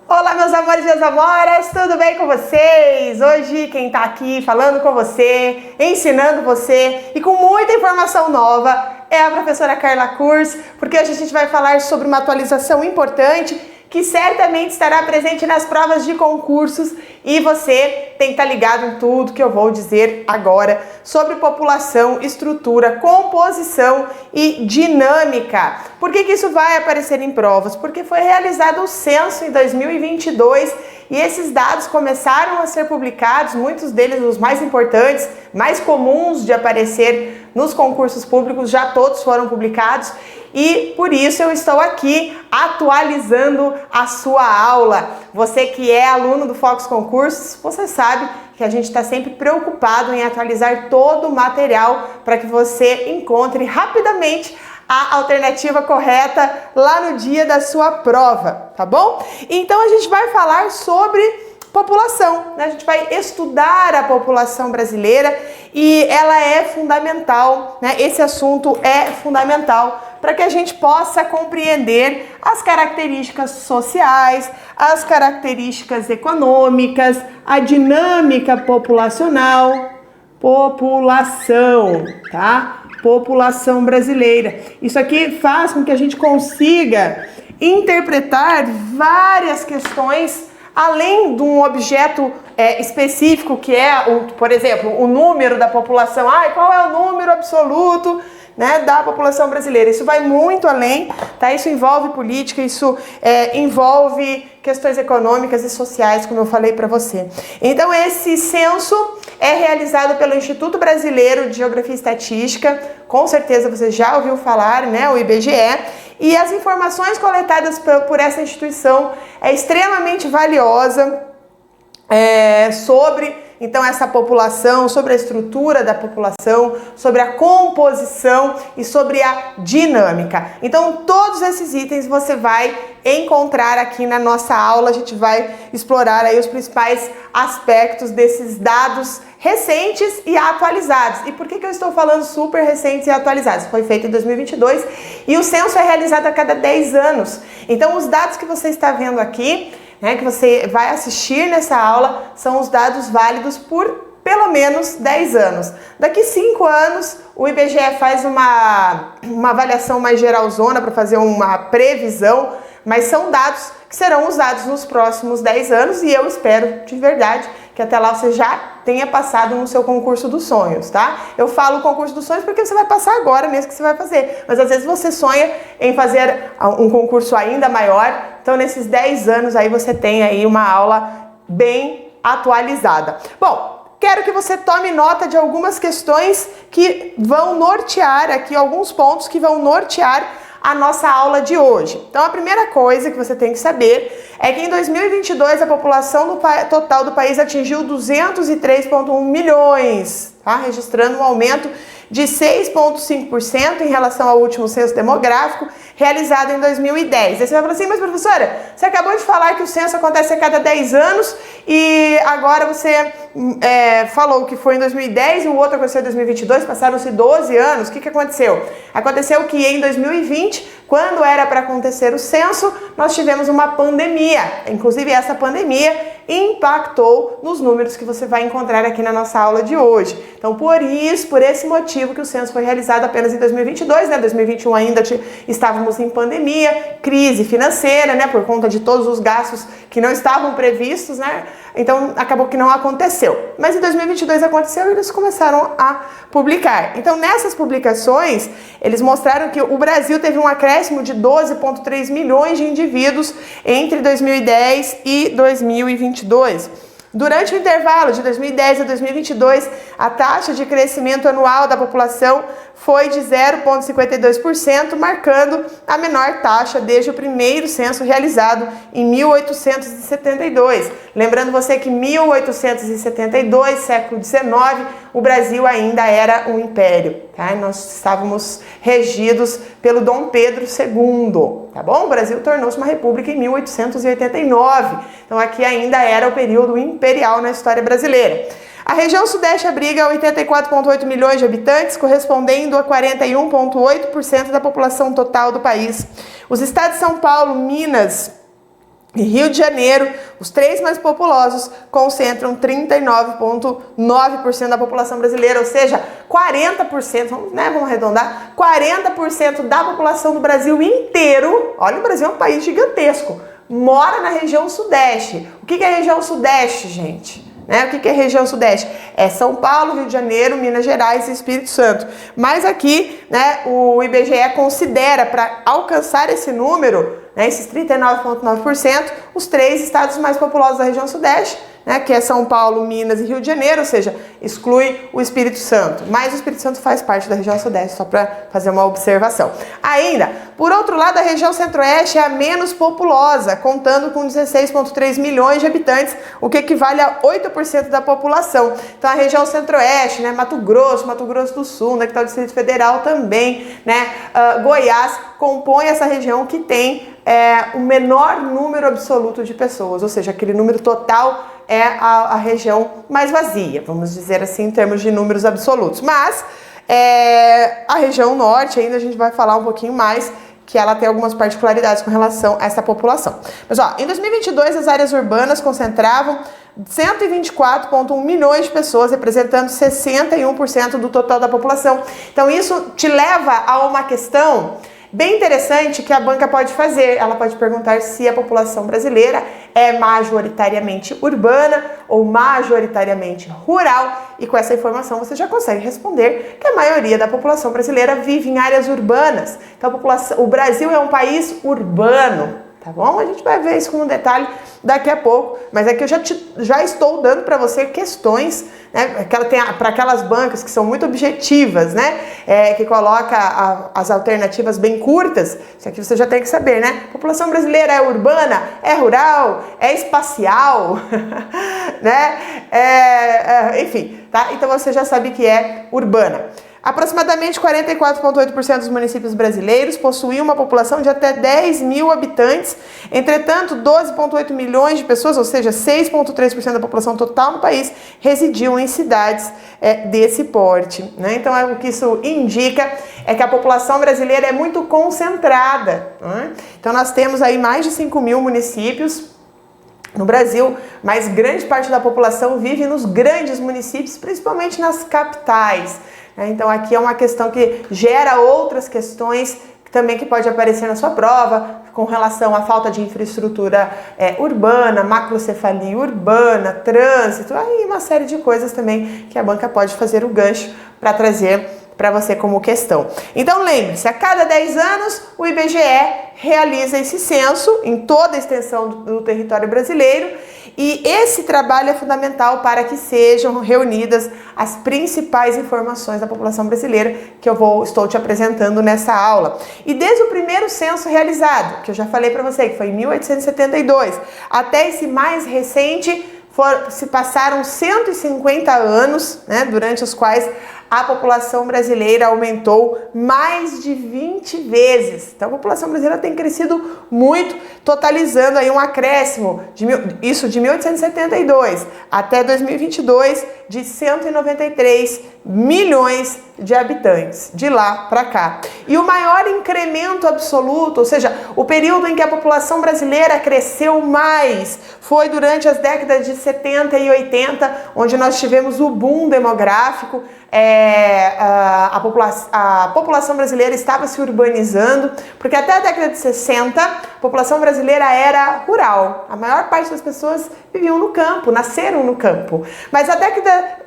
Olá, meus amores e minhas amoras, tudo bem com vocês? Hoje quem tá aqui falando com você, ensinando você e com muita informação nova é a professora Carla Kurz, porque hoje a gente vai falar sobre uma atualização importante que certamente estará presente nas provas de concursos e você tem que estar ligado em tudo que eu vou dizer agora sobre população, estrutura, composição e dinâmica. Por que isso vai aparecer em provas? Porque foi realizado o censo em 2022 e esses dados começaram a ser publicados, muitos deles os mais importantes, mais comuns de aparecer nos concursos públicos, já todos foram publicados. E por isso eu estou aqui atualizando a sua aula. Você que é aluno do Fox Concursos, você sabe que a gente está sempre preocupado em atualizar todo o material para que você encontre rapidamente a alternativa correta lá no dia da sua prova, tá bom? Então a gente vai falar sobre população, né? A gente vai estudar a população brasileira e ela é fundamental, né? Esse assunto é fundamental para que a gente possa compreender as características sociais, as características econômicas, a dinâmica populacional, tá? População brasileira. Isso aqui faz com que a gente consiga interpretar várias questões além de um objeto específico que é, por exemplo, o número da população. Qual é o número absoluto, né, da população brasileira? Isso vai muito além, tá? Isso envolve política, isso envolve questões econômicas e sociais, como eu falei para você. Então, esse censo é realizado pelo Instituto Brasileiro de Geografia e Estatística, com certeza você já ouviu falar, né, o IBGE, e as informações coletadas por essa instituição é extremamente valiosa sobre então essa população, sobre a estrutura da população, sobre a composição e sobre a dinâmica. Então todos esses itens você vai encontrar aqui na nossa aula. A gente vai explorar aí os principais aspectos desses dados recentes e atualizados. E por que eu estou falando super recentes e atualizados? Foi feito em 2022 e o censo é realizado a cada 10 anos. Então os dados que você está vendo aqui, né, que você vai assistir nessa aula, são os dados válidos por pelo menos 10 anos. Daqui 5 anos, o IBGE faz uma avaliação mais geralzona para fazer uma previsão, mas são dados que serão usados nos próximos 10 anos e eu espero de verdade que até lá você já tenha passado no seu concurso dos sonhos, tá? Eu falo concurso dos sonhos porque você vai passar agora mesmo que você vai fazer, mas às vezes você sonha em fazer um concurso ainda maior, então nesses 10 anos aí você tem aí uma aula bem atualizada. Bom, quero que você tome nota de algumas questões que vão nortear aqui, alguns pontos que vão nortear a nossa aula de hoje. Então a primeira coisa que você tem que saber é que em 2022 a população total do país atingiu 203,1 milhões, tá? Registrando um aumento de 6,5% em relação ao último censo demográfico realizado em 2010. Aí você vai falar assim, mas professora, você acabou de falar que o censo acontece a cada 10 anos e agora você falou que foi em 2010 e o outro aconteceu em 2022, passaram-se 12 anos. O que aconteceu? Aconteceu que em 2020, quando era para acontecer o censo, nós tivemos uma pandemia. Inclusive, essa pandemia impactou nos números que você vai encontrar aqui na nossa aula de hoje. Então, por esse motivo que o censo foi realizado apenas em 2022, né? 2021 ainda estávamos em pandemia, crise financeira, né? Por conta de todos os gastos que não estavam previstos, né? Então, acabou que não aconteceu. Mas em 2022 aconteceu e eles começaram a publicar. Então, nessas publicações, eles mostraram que o Brasil teve um acréscimo de 12,3 milhões de indivíduos entre 2010 e 2022. Durante o intervalo de 2010 a 2022, a taxa de crescimento anual da população foi de 0,52%, marcando a menor taxa desde o primeiro censo realizado em 1872. Lembrando você que em 1872, século XIX, o Brasil ainda era um império, tá? Nós estávamos regidos pelo Dom Pedro II, tá bom? O Brasil tornou-se uma república em 1889, então aqui ainda era o período imperial na história brasileira. A região sudeste abriga 84,8 milhões de habitantes, correspondendo a 41,8% da população total do país. Os estados de São Paulo, Minas e Rio de Janeiro, os três mais populosos, concentram 39,9% da população brasileira, ou seja, 40%, vamos arredondar, 40% da população do Brasil inteiro, olha, o Brasil é um país gigantesco, mora na região sudeste. O que é a região sudeste, gente? O que é região sudeste? É São Paulo, Rio de Janeiro, Minas Gerais e Espírito Santo. Mas aqui, o IBGE considera, para alcançar esse número, esses 39,9%, os três estados mais populosos da região sudeste, que é São Paulo, Minas e Rio de Janeiro, ou seja, exclui o Espírito Santo. Mas o Espírito Santo faz parte da região sudeste, só para fazer uma observação. Ainda, por outro lado, a região centro-oeste é a menos populosa, contando com 16,3 milhões de habitantes, o que equivale a 8% da população. Então, a região centro-oeste, Mato Grosso do Sul, que está o Distrito Federal também, Goiás, compõe essa região que tem o menor número absoluto de pessoas, ou seja, aquele número total é a região mais vazia, vamos dizer assim, em termos de números absolutos. Mas a região norte, ainda a gente vai falar um pouquinho mais, que ela tem algumas particularidades com relação a essa população. Mas, em 2022, as áreas urbanas concentravam 124,1 milhões de pessoas, representando 61% do total da população. Então, isso te leva a uma questão bem interessante que a banca pode fazer. Ela pode perguntar se a população brasileira é majoritariamente urbana ou majoritariamente rural, e com essa informação você já consegue responder que a maioria da população brasileira vive em áreas urbanas. Então o Brasil é um país urbano, tá bom? A gente vai ver isso com um detalhe daqui a pouco, mas aqui eu já estou dando para você questões, para aquelas bancas que são muito objetivas, que coloca as alternativas bem curtas. Isso aqui você já tem que saber, A população brasileira é urbana, é rural, é espacial, enfim, tá? Então você já sabe que é urbana. Aproximadamente 44,8% dos municípios brasileiros possuíam uma população de até 10 mil habitantes. Entretanto, 12,8 milhões de pessoas, ou seja, 6,3% da população total no país, residiam em cidades desse porte. Então, o que isso indica é que a população brasileira é muito concentrada. Então, nós temos aí mais de 5 mil municípios no Brasil, mas grande parte da população vive nos grandes municípios, principalmente nas capitais. Então aqui é uma questão que gera outras questões também que pode aparecer na sua prova, com relação à falta de infraestrutura urbana, macrocefalia urbana, trânsito, aí uma série de coisas também que a banca pode fazer o gancho para trazer para você como questão. Então lembre-se, a cada 10 anos o IBGE realiza esse censo em toda a extensão do território brasileiro, e esse trabalho é fundamental para que sejam reunidas as principais informações da população brasileira que estou te apresentando nessa aula. E desde o primeiro censo realizado, que eu já falei para você, que foi em 1872, até esse mais recente, se passaram 150 anos, durante os quais a população brasileira aumentou mais de 20 vezes. Então a população brasileira tem crescido muito, totalizando aí um acréscimo de 1872 até 2022 de 193 milhões de habitantes, de lá para cá. E o maior incremento absoluto, ou seja, o período em que a população brasileira cresceu mais, foi durante as décadas de 70 e 80, onde nós tivemos o boom demográfico. A população brasileira estava se urbanizando, porque até a década de 60 a população brasileira era rural. A maior parte das pessoas viviam no campo, nasceram no campo. Mas a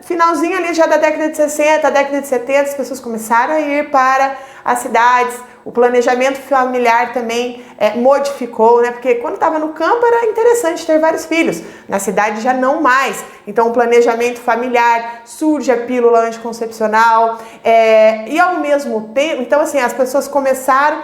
finalzinho ali já da década de 60, a década de 70, as pessoas começaram a ir para as cidades. O planejamento familiar também modificou, Porque quando estava no campo era interessante ter vários filhos, na cidade já não mais. Então o planejamento familiar, surge a pílula anticoncepcional e ao mesmo tempo, então assim, as pessoas começaram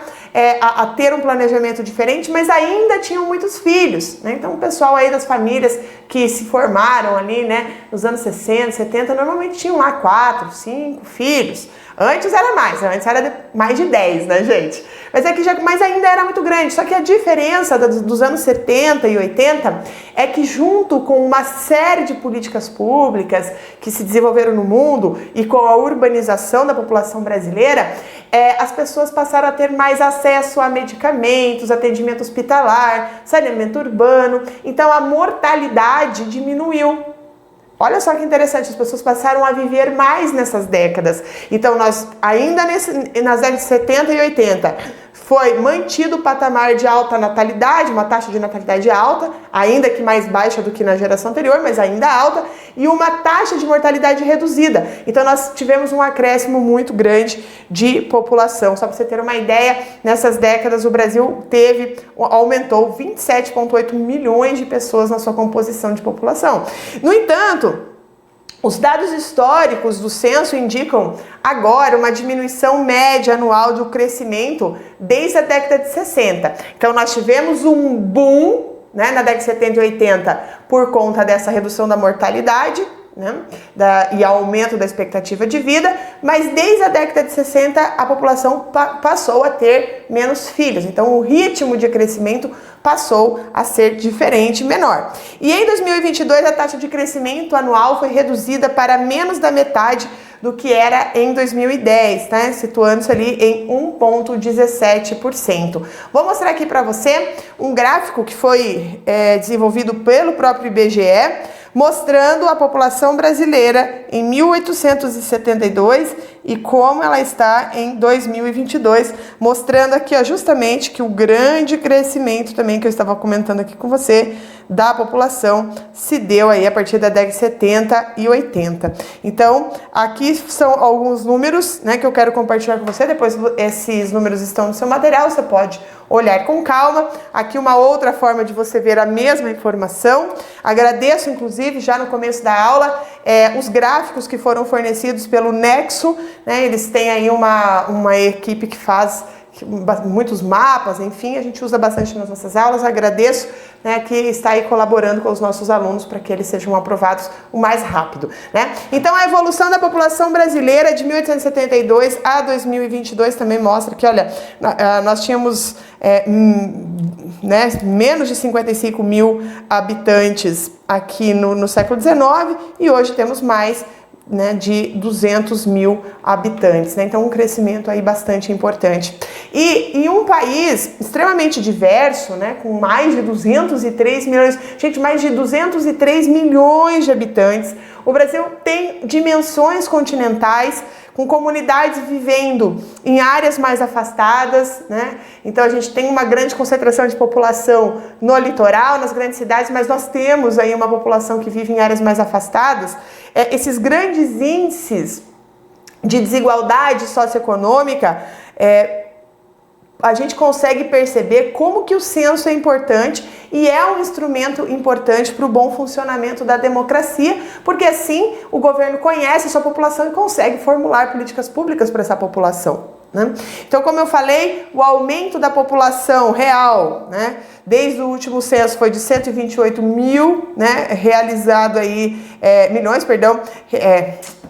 a ter um planejamento diferente, mas ainda tinham muitos filhos, Então o pessoal aí das famílias que se formaram ali, nos anos 60, 70, normalmente tinham lá 4, 5 filhos. Antes era mais de 10, gente? Mas ainda era muito grande. Só que a diferença dos anos 70 e 80 é que junto com uma série de políticas públicas que se desenvolveram no mundo e com a urbanização da população brasileira, as pessoas passaram a ter mais acesso a medicamentos, atendimento hospitalar, saneamento urbano, então a mortalidade diminuiu. Olha só que interessante, as pessoas passaram a viver mais nessas décadas. Então, nós, ainda nas décadas de 70 e 80, foi mantido o patamar de alta natalidade, uma taxa de natalidade alta, ainda que mais baixa do que na geração anterior, mas ainda alta, e uma taxa de mortalidade reduzida. Então, nós tivemos um acréscimo muito grande de população. Só para você ter uma ideia, nessas décadas o Brasil aumentou 27,8 milhões de pessoas na sua composição de população. No entanto, os dados históricos do censo indicam agora uma diminuição média anual do crescimento desde a década de 60. Então nós tivemos um boom, né, na década de 70 e 80 por conta dessa redução da mortalidade, né, e aumento da expectativa de vida, mas desde a década de 60 a população passou a ter menos filhos, então o ritmo de crescimento passou a ser diferente, menor. E em 2022 a taxa de crescimento anual foi reduzida para menos da metade do que era em 2010, tá? Situando-se ali em 1,17%. Vou mostrar aqui para você um gráfico que foi desenvolvido pelo próprio IBGE, mostrando a população brasileira em 1872 e como ela está em 2022, mostrando aqui, ó, justamente que o grande crescimento também que eu estava comentando aqui com você da população se deu aí a partir da década de 70 e 80. Então, aqui são alguns números, né, que eu quero compartilhar com você. Depois esses números estão no seu material, você pode olhar com calma. Aqui uma outra forma de você ver a mesma informação. Agradeço, inclusive, já no começo da aula, os gráficos que foram fornecidos pelo Nexo, né? Eles têm aí uma equipe que faz muitos mapas, enfim, a gente usa bastante nas nossas aulas. Agradeço, né, que está aí colaborando com os nossos alunos para que eles sejam aprovados o mais rápido, né? Então a evolução da população brasileira de 1872 a 2022 também mostra que, olha, nós tínhamos né, menos de 55 mil habitantes aqui no século XIX e hoje temos mais, né, de 200 mil habitantes, né? Então um crescimento aí bastante importante. E em um país extremamente diverso, né, com mais de 203 milhões, gente, mais de 203 milhões de habitantes, o Brasil tem dimensões continentais, com comunidades vivendo em áreas mais afastadas, né? Então a gente tem uma grande concentração de população no litoral, nas grandes cidades, mas nós temos aí uma população que vive em áreas mais afastadas. Esses grandes índices de desigualdade socioeconômica, a gente consegue perceber como que o censo é importante e é um instrumento importante para o bom funcionamento da democracia, porque assim o governo conhece a sua população e consegue formular políticas públicas para essa população, né? Então, como eu falei, o aumento da população real, né, desde o último censo foi de 128 mil, né, realizado aí, milhões, perdão,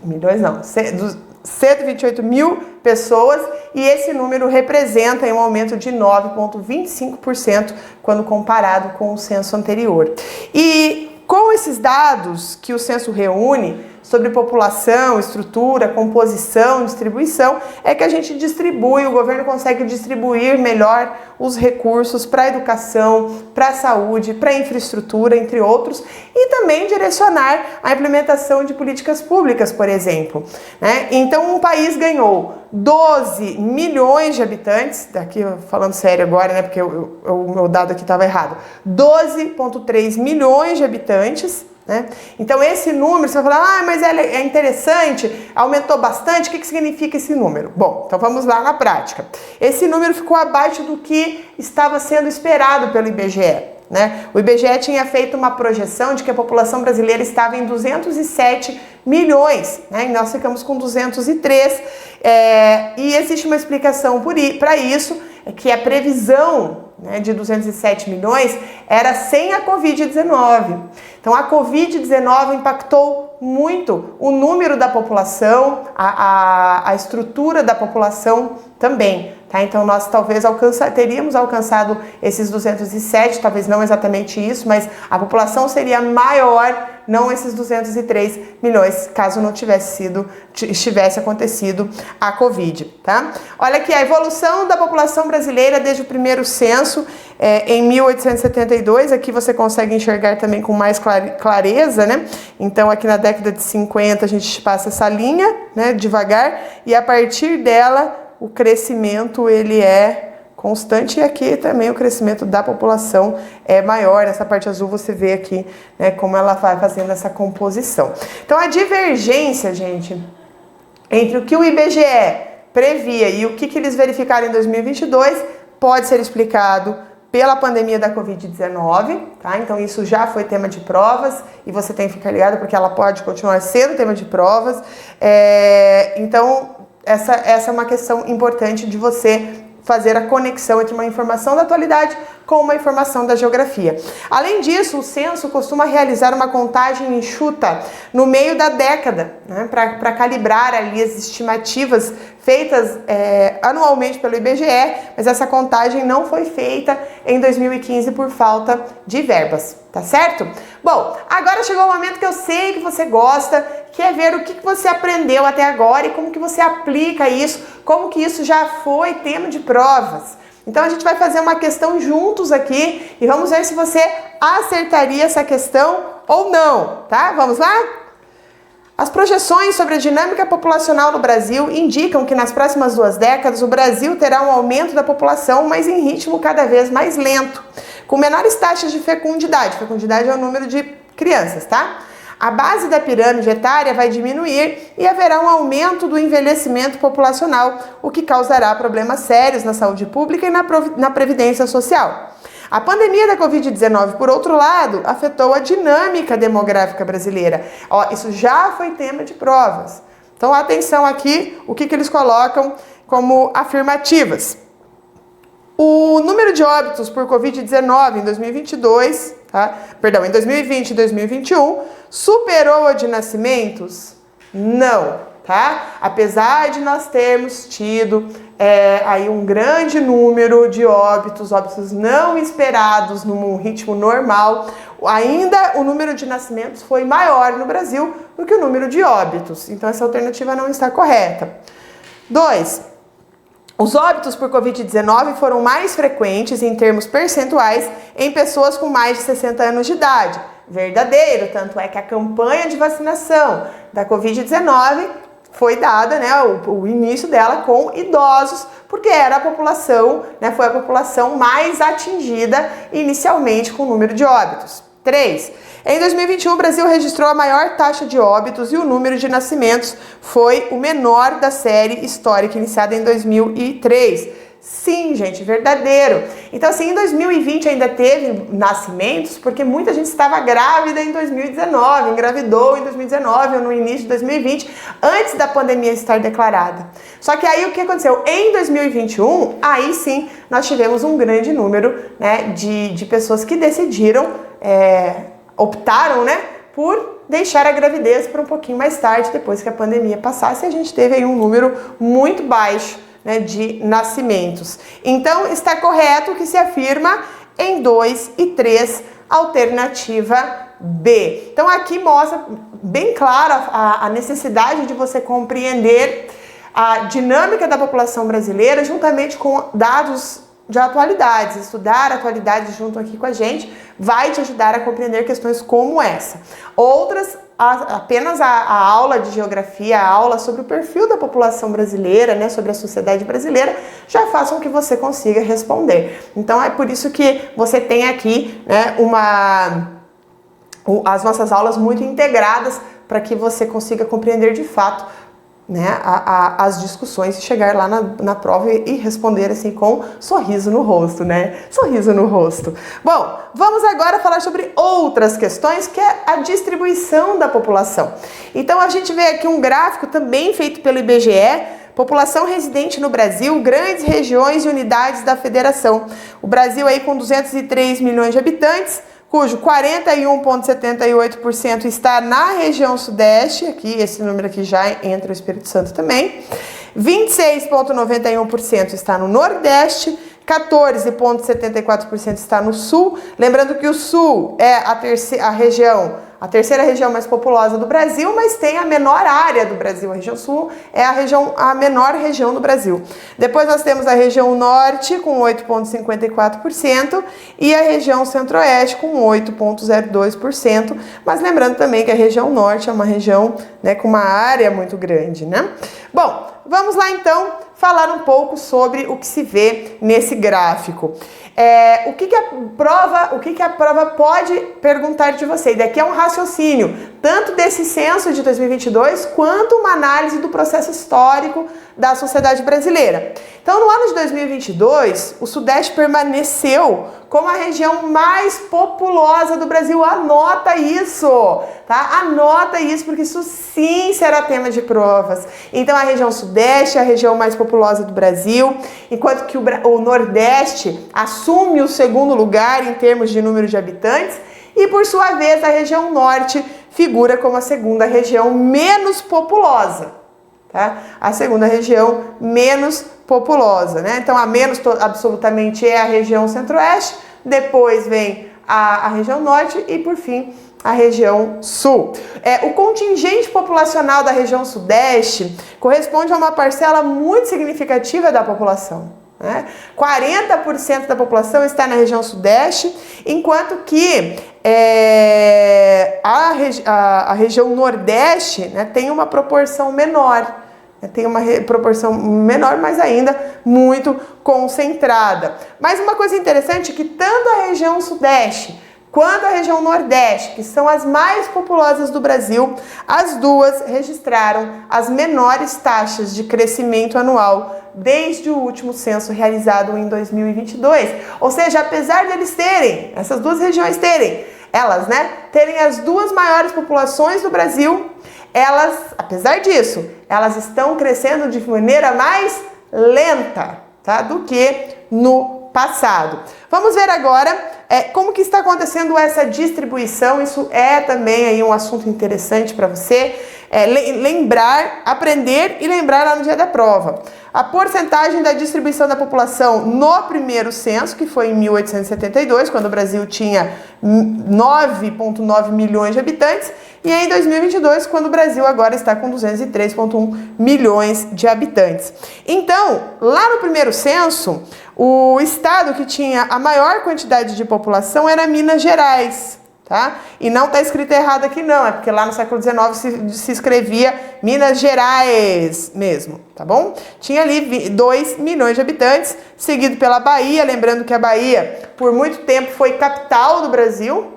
milhões não, 128 mil pessoas, e esse número representa um aumento de 9,25% quando comparado com o censo anterior. E com esses dados que o censo reúne sobre população, estrutura, composição, distribuição, é que a gente distribui, o governo consegue distribuir melhor os recursos para a educação, para a saúde, para a infraestrutura, entre outros, e também direcionar a implementação de políticas públicas, por exemplo, né? Então, um país ganhou 12 milhões de habitantes, daqui falando sério agora, né, porque o meu dado aqui estava errado, 12,3 milhões de habitantes, né? Então esse número, você vai falar, mas é interessante, aumentou bastante, o que significa esse número? Bom, então vamos lá na prática. Esse número ficou abaixo do que estava sendo esperado pelo IBGE, né? O IBGE tinha feito uma projeção de que a população brasileira estava em 207 milhões, né? E nós ficamos com 203, e existe uma explicação para isso, que a previsão, né, de 207 milhões era sem a Covid-19. Então a Covid-19 impactou muito o número da população, a estrutura da população também, tá? Então nós talvez teríamos alcançado esses 207, talvez não exatamente isso, mas a seria maior, não esses 203 milhões, caso não estivesse acontecido a Covid, tá? Olha aqui a evolução da população brasileira desde o primeiro censo em 1872, aqui você consegue enxergar também com mais clareza, né? Então aqui na década de 50 a gente passa essa linha, né, devagar, e a partir dela o crescimento ele é constante, e aqui também o crescimento da população é maior. Nessa parte azul você vê aqui, né, como ela vai fazendo essa composição. Então a divergência, gente, entre o que o IBGE previa e o que eles verificaram em 2022 pode ser explicado pela pandemia da Covid-19, tá? Então isso já foi tema de provas e você tem que ficar ligado porque ela pode continuar sendo tema de provas. Então essa é uma questão importante de você fazer a conexão entre uma informação da atualidade com uma informação da geografia. Além disso, o censo costuma realizar uma contagem enxuta no meio da década, né, para calibrar ali as estimativas feitas anualmente pelo IBGE, mas essa contagem não foi feita em 2015 por falta de verbas, tá certo? Bom, agora chegou o momento que eu sei que você gosta, que é ver o que você aprendeu até agora e como que você aplica isso, como que isso já foi tema de provas. Então a gente vai fazer uma questão juntos aqui e vamos ver se você acertaria essa questão ou não, tá? Vamos lá? As projeções sobre a dinâmica populacional no Brasil indicam que nas próximas 2 décadas o Brasil terá um aumento da população, mas em ritmo cada vez mais lento, com menores taxas de fecundidade. Fecundidade é o número de crianças, tá? A base da pirâmide etária vai diminuir e haverá um aumento do envelhecimento populacional, o que causará problemas sérios na saúde pública e na previdência social. A pandemia da Covid-19, por outro lado, afetou a dinâmica demográfica brasileira. Isso já foi tema de provas. Então, atenção aqui, o que eles colocam como afirmativas. O número de óbitos por Covid-19 em 2022, em 2020 e 2021, superou o de nascimentos? Não, tá? Apesar de nós termos tido aí um grande número de óbitos não esperados num ritmo normal, ainda o número de nascimentos foi maior no Brasil do que o número de óbitos. Então essa alternativa não está correta. 2. Os óbitos por Covid-19 foram mais frequentes em termos percentuais em pessoas com mais de 60 anos de idade. Verdadeiro, tanto é que a campanha de vacinação da Covid-19 foi dada, né, o início dela com idosos, porque era a população, né, foi a população mais atingida inicialmente com o número de óbitos. 3. Em 2021, o Brasil registrou a maior taxa de óbitos e o número de nascimentos foi o menor da série histórica iniciada em 2003. Sim, gente, verdadeiro. Então, assim, em 2020 ainda teve nascimentos, porque muita gente estava grávida em 2019, engravidou em 2019 ou no início de 2020, antes da pandemia estar declarada. Só que aí o que aconteceu? Em 2021, aí sim, nós tivemos um grande número, né, de pessoas que decidiram, optaram, né, por deixar a gravidez para um pouquinho mais tarde, depois que a pandemia passasse, e a gente teve aí um número muito baixo, né, de nascimentos. Então, está correto o que se afirma em 2 e 3, alternativa B. Então, aqui mostra bem clara a necessidade de você compreender a dinâmica da população brasileira juntamente com dados de atualidades. Estudar atualidades junto aqui com a gente vai te ajudar a compreender questões como essa. Outras, apenas a aula de geografia, a aula sobre o perfil da população brasileira, né, sobre a sociedade brasileira, já façam que você consiga responder. Então é por isso que você tem aqui, né, as nossas aulas muito integradas para que você consiga compreender de fato, né, as discussões e chegar lá na prova e responder assim com sorriso no rosto, né? Sorriso no rosto. Bom, vamos agora falar sobre outras questões, que é a distribuição da população. Então a gente vê aqui um gráfico também feito pelo IBGE, população residente no Brasil, grandes regiões e unidades da federação. O Brasil aí com 203 milhões de habitantes, cujo 41,78% está na região sudeste, aqui esse número aqui já entra o Espírito Santo também, 26,91% está no Nordeste, 14,74% está no Sul. Lembrando que o Sul é a terceira região mais populosa do Brasil, mas tem a menor área do Brasil. A região Sul é a menor região do Brasil. Depois nós temos a região Norte com 8,54% e a região Centro-Oeste com 8,02%. Mas lembrando também que a região Norte é uma região, né, com uma área muito grande, né? Bom, vamos lá então falar um pouco sobre o que se vê nesse gráfico. O que a prova pode perguntar de você? E daqui é um raciocínio, tanto desse censo de 2022, quanto uma análise do processo histórico da sociedade brasileira. Então, no ano de 2022, o Sudeste permaneceu como a região mais populosa do Brasil. Anota isso, tá? Anota isso, porque isso sim será tema de provas. Então, a região Sudeste é a região mais populosa do Brasil, enquanto que o Nordeste assume o segundo lugar em termos de número de habitantes, e por sua vez, a região Norte figura como a segunda região menos populosa. Tá? A segunda região menos populosa, né? Então, a menos absolutamente é a região Centro-Oeste, depois vem a região Norte e, por fim, a região Sul. O contingente populacional da região Sudeste corresponde a uma parcela muito significativa da população, né? 40% da população está na região Sudeste, enquanto que a região Nordeste, né, tem uma proporção menor. Mas ainda muito concentrada. Mas uma coisa interessante é que tanto a região Sudeste quanto a região Nordeste, que são as mais populosas do Brasil, as duas registraram as menores taxas de crescimento anual desde o último censo realizado em 2022. Ou seja, apesar de essas duas regiões terem as duas maiores populações do Brasil, apesar disso, elas estão crescendo de maneira mais lenta, tá, do que no passado. Vamos ver agora como que está acontecendo essa distribuição. Isso é também aí um assunto interessante para você aprender e lembrar lá no dia da prova. A porcentagem da distribuição da população no primeiro censo, que foi em 1872, quando o Brasil tinha 9,9 milhões de habitantes, e em 2022, quando o Brasil agora está com 203,1 milhões de habitantes. Então, lá no primeiro censo, o estado que tinha a maior quantidade de população era Minas Gerais, tá? E não está escrito errado aqui não, é porque lá no século XIX se escrevia Minas Gerais mesmo, tá bom? Tinha ali 2 milhões de habitantes, seguido pela Bahia, lembrando que a Bahia por muito tempo foi capital do Brasil,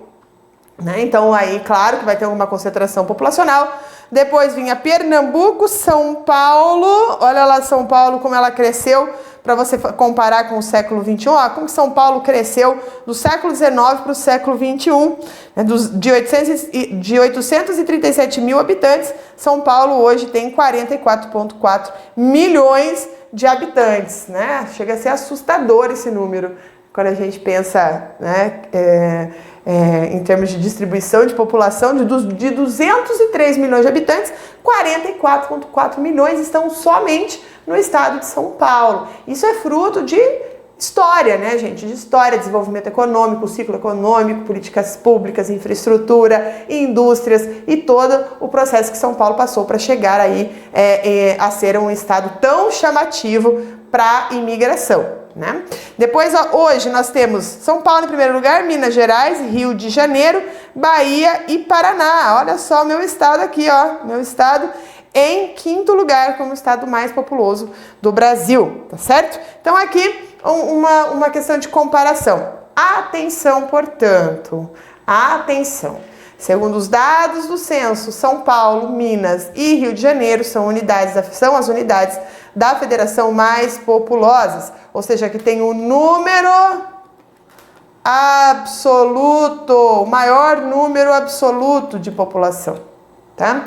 né? Então aí, claro que vai ter alguma concentração populacional. Depois vinha Pernambuco, São Paulo, olha lá São Paulo como ela cresceu, para você comparar com o século XXI, como que São Paulo cresceu do século XIX para o século XXI, né? De 837 mil habitantes, São Paulo hoje tem 44,4 milhões de habitantes, né? Chega a ser assustador esse número, quando a gente pensa, né, em termos de distribuição de população, de 203 milhões de habitantes, 44,4 milhões estão somente no estado de São Paulo. Isso é fruto de história, né, gente? De história, desenvolvimento econômico, ciclo econômico, políticas públicas, infraestrutura, indústrias e todo o processo que São Paulo passou para chegar aí a ser um estado tão chamativo para a imigração, né? Depois, hoje nós temos São Paulo em primeiro lugar, Minas Gerais, Rio de Janeiro, Bahia e Paraná. Olha só o meu estado aqui, ó, meu estado em quinto lugar como o estado mais populoso do Brasil, tá certo? Então aqui uma questão de comparação. Atenção, portanto, atenção. Segundo os dados do censo, São Paulo, Minas e Rio de Janeiro são as unidades da federação mais populosas, ou seja, que tem o número absoluto, o maior número absoluto de população, tá?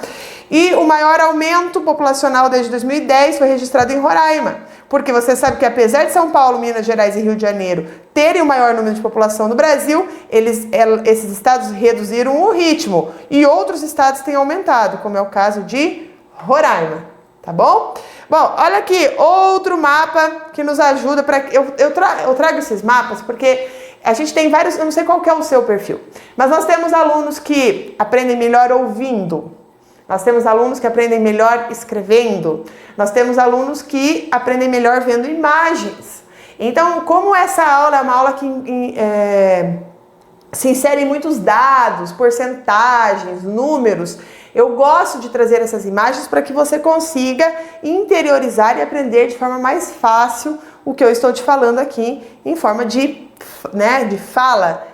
E o maior aumento populacional desde 2010 foi registrado em Roraima, porque você sabe que apesar de São Paulo, Minas Gerais e Rio de Janeiro terem o maior número de população do Brasil, esses estados reduziram o ritmo e outros estados têm aumentado, como é o caso de Roraima, tá bom? Bom, olha aqui, outro mapa que nos ajuda para... Eu trago esses mapas porque a gente tem vários... Eu não sei qual que é o seu perfil, mas nós temos alunos que aprendem melhor ouvindo. Nós temos alunos que aprendem melhor escrevendo. Nós temos alunos que aprendem melhor vendo imagens. Então, como essa aula é uma aula que se insere em muitos dados, porcentagens, números, eu gosto de trazer essas imagens para que você consiga interiorizar e aprender de forma mais fácil o que eu estou te falando aqui em forma de fala,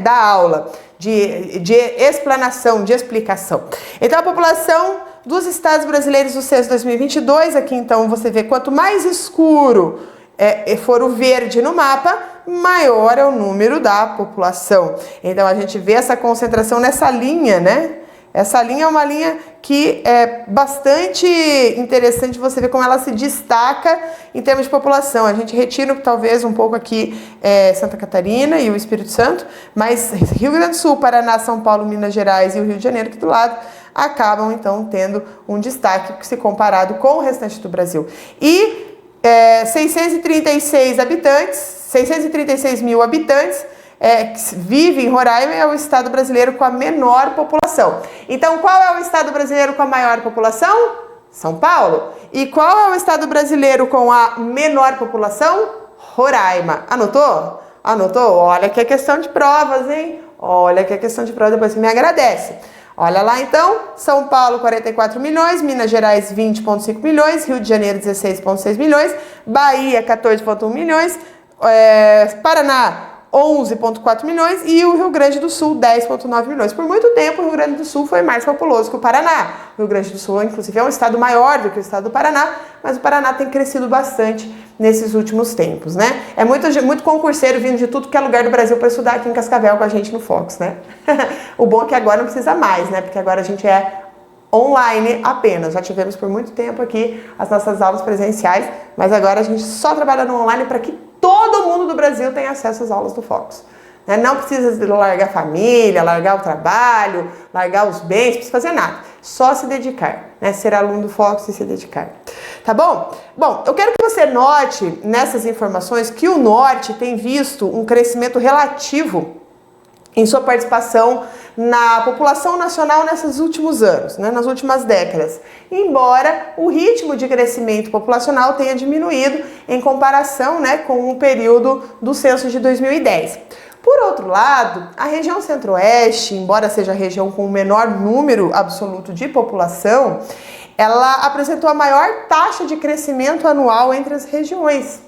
da aula, de explanação, de explicação. Então, a população dos estados brasileiros do censo 2022, aqui então você vê quanto mais escuro for o verde no mapa, maior é o número da população. Então, a gente vê essa concentração nessa linha, né? Essa linha é uma linha que é bastante interessante você ver como ela se destaca em termos de população. A gente retira talvez um pouco aqui Santa Catarina e o Espírito Santo, mas Rio Grande do Sul, Paraná, São Paulo, Minas Gerais e o Rio de Janeiro aqui do lado acabam então tendo um destaque se comparado com o restante do Brasil. E 636 mil habitantes que vive em Roraima, é o estado brasileiro com a menor população. Então, qual é o estado brasileiro com a maior população? São Paulo. E qual é o estado brasileiro com a menor população? Roraima. Anotou? Anotou? Olha que é questão de provas, hein? Olha que é questão de provas, depois você me agradece. Olha lá então, São Paulo 44 milhões, Minas Gerais 20,5 milhões, Rio de Janeiro 16,6 milhões, Bahia 14,1 milhões, Paraná 11,4 milhões e o Rio Grande do Sul 10,9 milhões. Por muito tempo o Rio Grande do Sul foi mais populoso que o Paraná. O Rio Grande do Sul, inclusive, é um estado maior do que o estado do Paraná, mas o Paraná tem crescido bastante nesses últimos tempos, né? É muito concurseiro vindo de tudo que é lugar do Brasil para estudar aqui em Cascavel com a gente no Fox, né? O bom é que agora não precisa mais, né? Porque agora a gente é online apenas. Já tivemos por muito tempo aqui as nossas aulas presenciais, mas agora a gente só trabalha no online para que todo mundo do Brasil tenha acesso às aulas do Fox. Não precisa largar a família, largar o trabalho, largar os bens, não precisa fazer nada. Só se dedicar, né? Ser aluno do Fox e se dedicar. Tá bom? Bom, eu quero que você note nessas informações que o Norte tem visto um crescimento relativo em sua participação na população nacional nesses últimos anos, né, nas últimas décadas, embora o ritmo de crescimento populacional tenha diminuído em comparação, né, com o período do censo de 2010. Por outro lado, a região centro-oeste, embora seja a região com o menor número absoluto de população, ela apresentou a maior taxa de crescimento anual entre as regiões.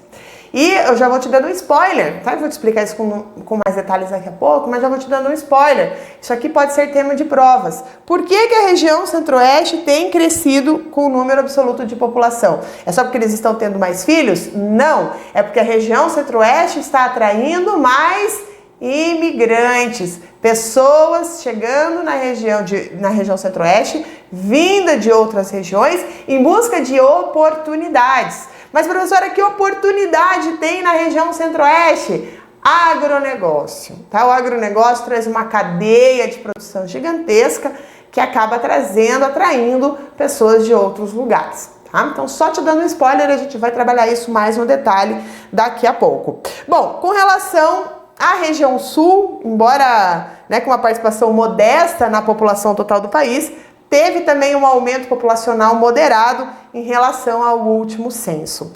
E eu já vou te dando um spoiler, tá? Eu vou te explicar isso com mais detalhes daqui a pouco, mas já vou te dando um spoiler. Isso aqui pode ser tema de provas. Por que a região centro-oeste tem crescido com o número absoluto de população? É só porque eles estão tendo mais filhos? Não. É porque a região centro-oeste está atraindo mais imigrantes, pessoas chegando na região centro-oeste, vinda de outras regiões em busca de oportunidades. Mas, professora, que oportunidade tem na região centro-oeste? Agronegócio, tá? O agronegócio traz uma cadeia de produção gigantesca que acaba atraindo pessoas de outros lugares, tá? Então, só te dando um spoiler, a gente vai trabalhar isso mais no detalhe daqui a pouco. Bom, com relação à região sul, embora, né, com uma participação modesta na população total do país, teve também um aumento populacional moderado em relação ao último censo.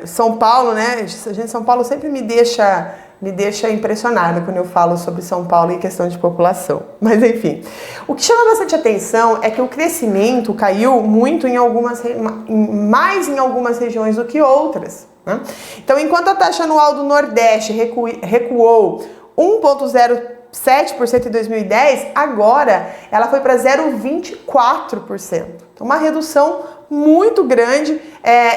São Paulo, né? Gente, São Paulo sempre me deixa impressionada quando eu falo sobre São Paulo em questão de população. Mas enfim, o que chama bastante atenção é que o crescimento caiu muito mais em algumas regiões do que outras, né? Então, enquanto a taxa anual do Nordeste recuou 1,07% em 2010, agora ela foi para 0,24%. Então, uma redução muito grande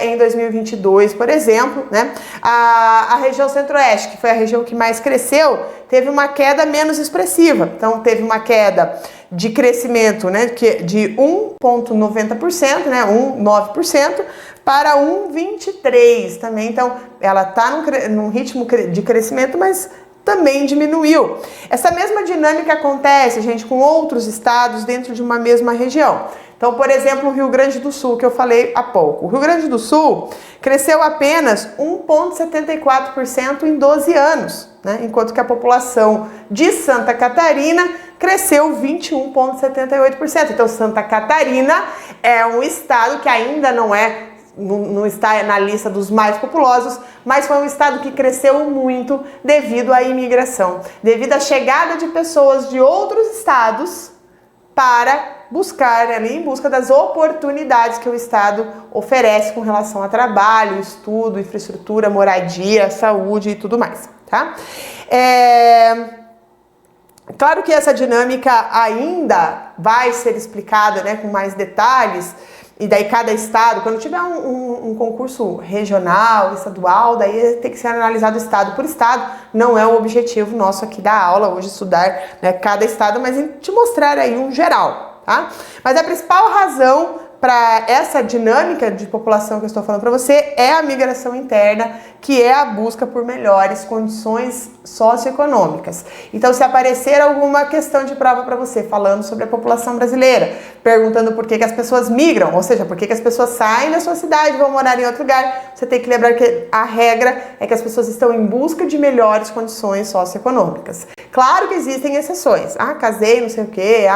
em 2022, por exemplo, né? A região centro-oeste, que foi a região que mais cresceu, teve uma queda menos expressiva. Então, teve uma queda de crescimento, né, de 1,90%, né, 1,9%, para 1,23% também. Então, ela está num ritmo de crescimento, mas também diminuiu. Essa mesma dinâmica acontece, gente, com outros estados dentro de uma mesma região. Então, por exemplo, o Rio Grande do Sul, que eu falei há pouco. O Rio Grande do Sul cresceu apenas 1,74% em 12 anos, né? Enquanto que a população de Santa Catarina cresceu 21,78%. Então, Santa Catarina é um estado que ainda não está na lista dos mais populosos, mas foi um estado que cresceu muito devido à imigração, devido à chegada de pessoas de outros estados para buscar, ali, em busca das oportunidades que o estado oferece com relação a trabalho, estudo, infraestrutura, moradia, saúde e tudo mais, tá? Claro que essa dinâmica ainda vai ser explicada, né, com mais detalhes, e daí cada estado, quando tiver um concurso regional, estadual, daí tem que ser analisado estado por estado. Não é o objetivo nosso aqui da aula hoje estudar, né, cada estado, mas te mostrar aí um geral, tá? Mas a principal razão para essa dinâmica de população que eu estou falando para você é a migração interna, que é a busca por melhores condições socioeconômicas. Então, se aparecer alguma questão de prova para você falando sobre a população brasileira, perguntando por que as pessoas migram, ou seja, por que as pessoas saem da sua cidade e vão morar em outro lugar, você tem que lembrar que a regra é que as pessoas estão em busca de melhores condições socioeconômicas. Claro que existem exceções. Casei, não sei o quê,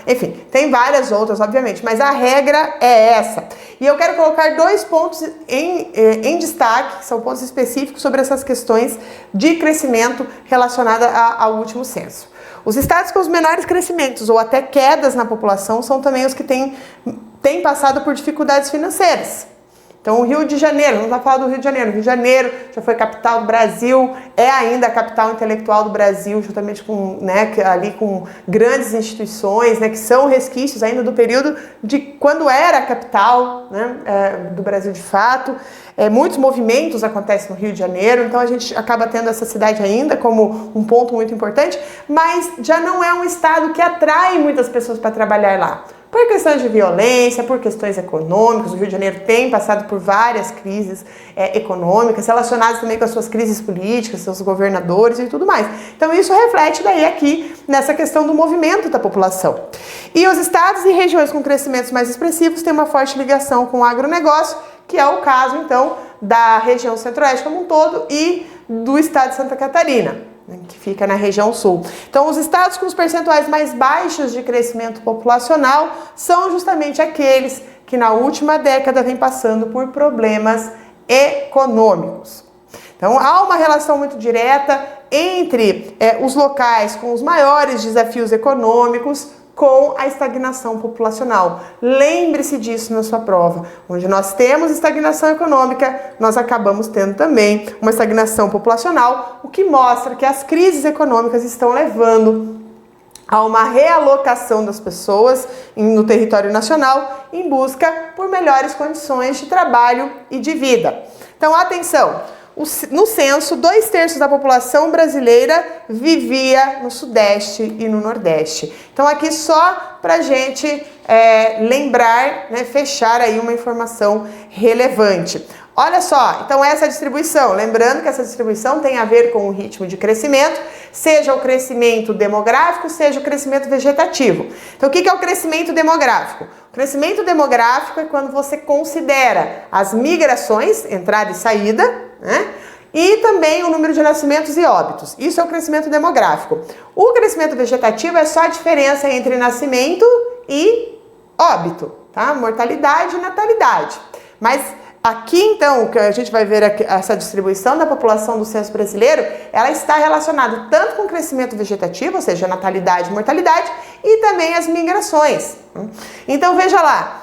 enfim, tem várias outras, obviamente, mas a regra é essa. E eu quero colocar 2 pontos em destaque, que são pontos específicos sobre essas questões de crescimento relacionada ao último censo. Os estados com os menores crescimentos ou até quedas na população são também os que têm passado por dificuldades financeiras. Então, o Rio de Janeiro, vamos lá falar do Rio de Janeiro. O Rio de Janeiro já foi capital do Brasil, é ainda a capital intelectual do Brasil, juntamente com, né, ali com grandes instituições, né, que são resquícios ainda do período de quando era a capital, né, do Brasil de fato. Muitos movimentos acontecem no Rio de Janeiro, então a gente acaba tendo essa cidade ainda como um ponto muito importante, mas já não é um estado que atrai muitas pessoas para trabalhar lá. Por questões de violência, por questões econômicas, o Rio de Janeiro tem passado por várias crises econômicas, relacionadas também com as suas crises políticas, seus governadores e tudo mais. Então isso reflete daí aqui nessa questão do movimento da população. E os estados e regiões com crescimentos mais expressivos têm uma forte ligação com o agronegócio, que é o caso, então, da região centro-oeste como um todo e do estado de Santa Catarina, que fica na região sul. Então, os estados com os percentuais mais baixos de crescimento populacional são justamente aqueles que na última década vêm passando por problemas econômicos. Então, há uma relação muito direta entre os locais com os maiores desafios econômicos com a estagnação populacional. Lembre-se disso na sua prova. Onde nós temos estagnação econômica, nós acabamos tendo também uma estagnação populacional, o que mostra que as crises econômicas estão levando a uma realocação das pessoas no território nacional em busca por melhores condições de trabalho e de vida. Então, atenção! No censo, 2/3 da população brasileira vivia no Sudeste e no Nordeste. Então, aqui só para a gente lembrar, né, fechar aí uma informação relevante. Olha só, então essa distribuição, lembrando que essa distribuição tem a ver com o ritmo de crescimento, seja o crescimento demográfico, seja o crescimento vegetativo. Então, o que é o crescimento demográfico? O crescimento demográfico é quando você considera as migrações, entrada e saída, né? E também o número de nascimentos e óbitos. Isso é o crescimento demográfico. O crescimento vegetativo é só a diferença entre nascimento e óbito, tá? Mortalidade e natalidade. Mas aqui, então, que a gente vai ver essa distribuição da população do censo brasileiro, ela está relacionada tanto com o crescimento vegetativo, ou seja, natalidade e mortalidade, e também as migrações. Então, veja lá.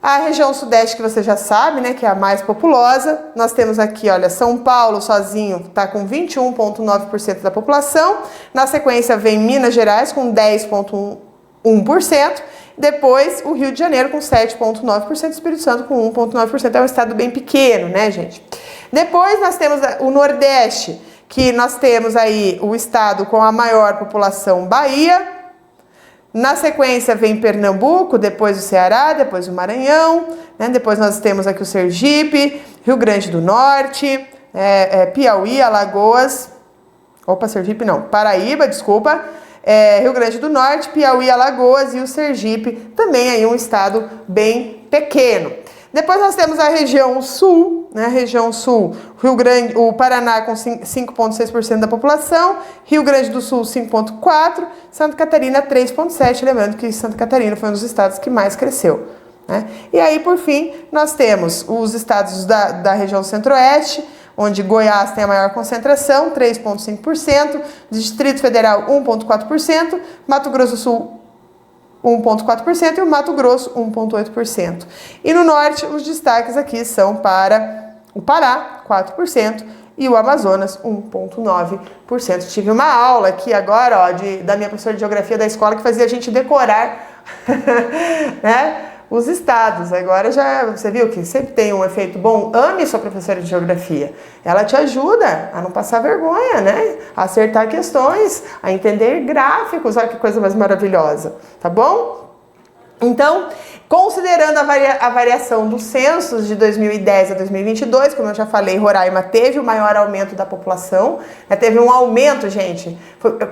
A região sudeste, que você já sabe, né, que é a mais populosa, nós temos aqui, olha, São Paulo sozinho está com 21,9% da população, na sequência vem Minas Gerais com 10,1%, depois o Rio de Janeiro com 7,9%, Espírito Santo com 1,9%, é um estado bem pequeno, né, gente? Depois nós temos o Nordeste, que nós temos aí o estado com a maior população, Bahia. Na sequência vem Pernambuco, depois o Ceará, depois o Maranhão, né? Depois nós temos aqui o Sergipe, Rio Grande do Norte, Piauí, Alagoas, Paraíba, desculpa, Rio Grande do Norte, Piauí, Alagoas e o Sergipe, também aí um estado bem pequeno. Depois nós temos a região sul, né? Região sul, o Paraná com 5,6% da população, Rio Grande do Sul 5,4%, Santa Catarina 3,7%, lembrando que Santa Catarina foi um dos estados que mais cresceu, né? E aí, por fim, nós temos os estados da região centro-oeste, onde Goiás tem a maior concentração, 3,5%, Distrito Federal 1,4%, Mato Grosso do Sul 1,4% e o Mato Grosso 1,8%. E no norte, os destaques aqui são para o Pará, 4%, e o Amazonas, 1,9%. Tive uma aula aqui agora, ó, da minha professora de geografia da escola que fazia a gente decorar né, os estados. Agora já, você viu que sempre tem um efeito bom. Ame sua professora de geografia. Ela te ajuda a não passar vergonha, né? A acertar questões, a entender gráficos. Olha que coisa mais maravilhosa, tá bom? Então, considerando a variação dos censos de 2010 a 2022, como eu já falei, Roraima teve o maior aumento da população, né? Teve um aumento, gente,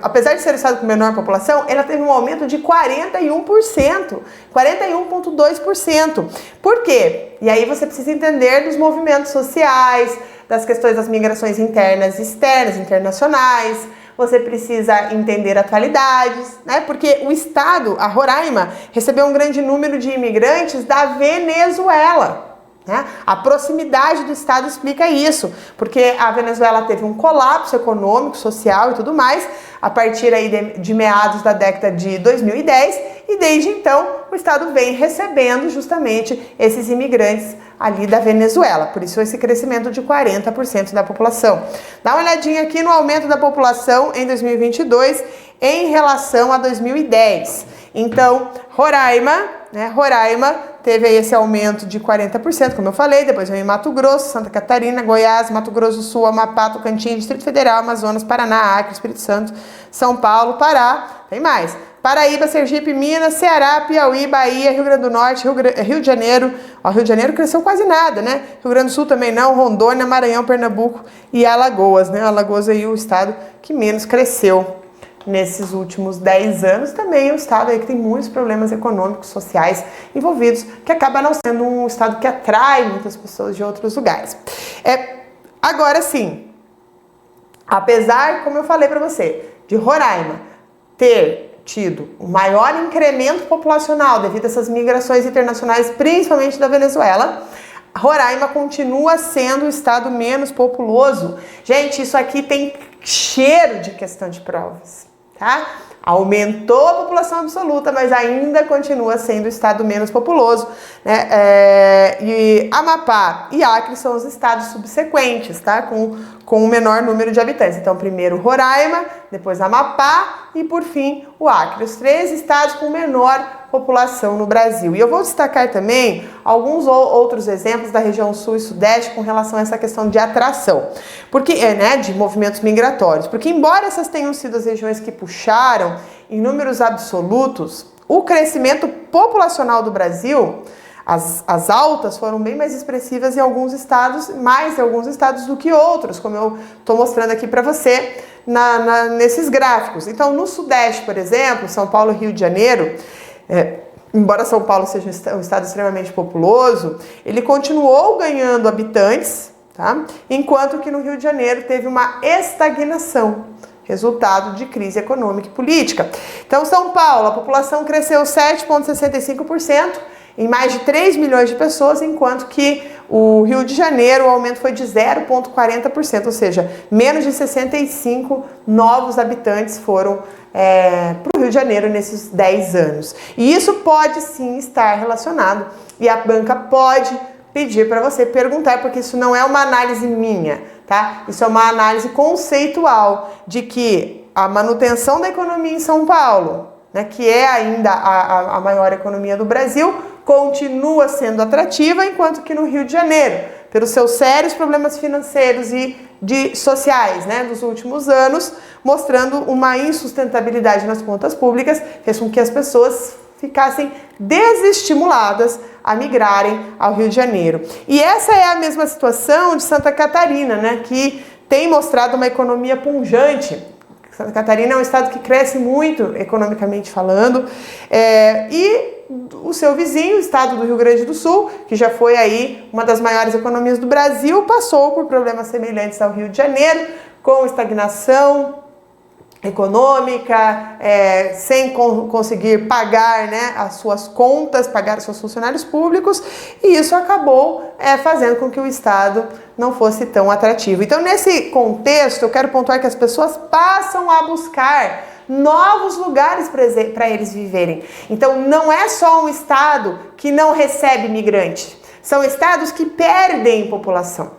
apesar de ser o estado com menor população, ela teve um aumento de 41%, 41,2%. Por quê? E aí você precisa entender dos movimentos sociais, das questões das migrações internas e externas, internacionais. Você precisa entender atualidades, né? Porque o estado, a Roraima, recebeu um grande número de imigrantes da Venezuela, né? A proximidade do estado explica isso, porque a Venezuela teve um colapso econômico, social e tudo mais, a partir aí de meados da década de 2010, e desde então o estado vem recebendo justamente esses imigrantes ali da Venezuela, por isso esse crescimento de 40% da população. Dá uma olhadinha aqui no aumento da população em 2022 em relação a 2010. Então, Roraima teve aí esse aumento de 40%, como eu falei, depois vem Mato Grosso, Santa Catarina, Goiás, Mato Grosso do Sul, Amapá, Tocantins, Distrito Federal, Amazonas, Paraná, Acre, Espírito Santo, São Paulo, Pará, tem mais. Paraíba, Sergipe, Minas, Ceará, Piauí, Bahia, Rio Grande do Norte, Rio de Janeiro. Ó, Rio de Janeiro cresceu quase nada, né? Rio Grande do Sul também não, Rondônia, Maranhão, Pernambuco e Alagoas, né? Alagoas aí o estado que menos cresceu nesses últimos 10 anos. Também é um estado aí que tem muitos problemas econômicos, sociais envolvidos, que acaba não sendo um estado que atrai muitas pessoas de outros lugares. Agora sim, apesar, como eu falei para você, de Roraima ter tido o maior incremento populacional devido a essas migrações internacionais, principalmente da Venezuela, Roraima continua sendo o estado menos populoso. Gente, isso aqui tem cheiro de questão de provas, tá? Aumentou a população absoluta, mas ainda continua sendo o estado menos populoso, né? E Amapá e Acre são os estados subsequentes, tá? Com o menor número de habitantes. Então, primeiro Roraima, depois Amapá e, por fim, o Acre. Os 3 estados com menor população no Brasil. E eu vou destacar também alguns outros exemplos da região sul e sudeste com relação a essa questão de atração, porque, né, de movimentos migratórios. Porque, embora essas tenham sido as regiões que puxaram em números absolutos o crescimento populacional do Brasil, as altas foram bem mais expressivas em alguns estados, mais em alguns estados do que outros, como eu estou mostrando aqui para você nesses gráficos. Então, no Sudeste, por exemplo, São Paulo e Rio de Janeiro, embora São Paulo seja um estado extremamente populoso, ele continuou ganhando habitantes, tá? Enquanto que no Rio de Janeiro teve uma estagnação, resultado de crise econômica e política. Então, São Paulo, a população cresceu 7,65%, em mais de 3 milhões de pessoas, enquanto que o Rio de Janeiro, o aumento foi de 0,40%, ou seja, menos de 65 novos habitantes foram para o Rio de Janeiro nesses 10 anos. E isso pode sim estar relacionado, e a banca pode pedir para você perguntar, porque isso não é uma análise minha, tá? Isso é uma análise conceitual de que a manutenção da economia em São Paulo, né, que é ainda a maior economia do Brasil, continua sendo atrativa, enquanto que no Rio de Janeiro, pelos seus sérios problemas financeiros e sociais, né, dos últimos anos, mostrando uma insustentabilidade nas contas públicas, fez com que as pessoas ficassem desestimuladas a migrarem ao Rio de Janeiro. E essa é a mesma situação de Santa Catarina, né, que tem mostrado uma economia pujante. Santa Catarina é um estado que cresce muito economicamente falando, e o seu vizinho, o estado do Rio Grande do Sul, que já foi aí uma das maiores economias do Brasil, passou por problemas semelhantes ao Rio de Janeiro, com estagnação econômica, sem conseguir pagar, né, as suas contas, pagar os seus funcionários públicos, e isso acabou fazendo com que o estado não fosse tão atrativo. Então, nesse contexto, eu quero pontuar que as pessoas passam a buscar novos lugares para eles viverem. Então, não é só um estado que não recebe migrante, são estados que perdem população,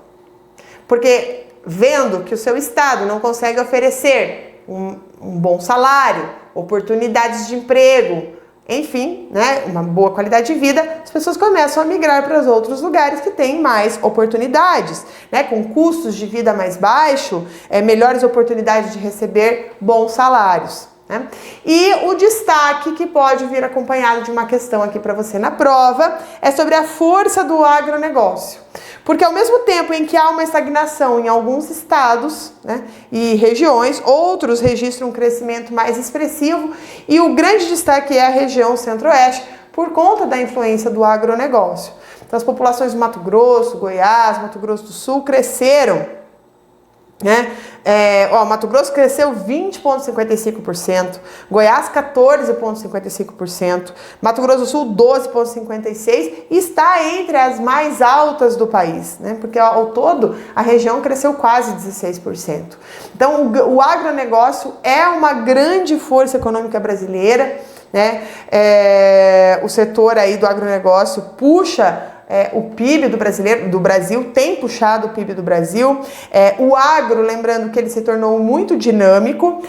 porque vendo que o seu estado não consegue oferecer um bom salário, oportunidades de emprego, enfim, né, uma boa qualidade de vida, as pessoas começam a migrar para os outros lugares que têm mais oportunidades, né, com custos de vida mais baixos, melhores oportunidades de receber bons salários, né? E o destaque que pode vir acompanhado de uma questão aqui para você na prova é sobre a força do agronegócio. Porque ao mesmo tempo em que há uma estagnação em alguns estados, né, e regiões, outros registram um crescimento mais expressivo, e o grande destaque é a região centro-oeste, por conta da influência do agronegócio. Então as populações do Mato Grosso, Goiás, Mato Grosso do Sul cresceram, né? Mato Grosso cresceu 20,55%, Goiás 14,55%, Mato Grosso do Sul 12,56% e está entre as mais altas do país, né? Porque ao todo a região cresceu quase 16%. Então o agronegócio é uma grande força econômica brasileira, né? O setor aí do agronegócio puxa o PIB do Brasil, tem puxado o PIB do Brasil. O agro, lembrando que ele se tornou muito dinâmico,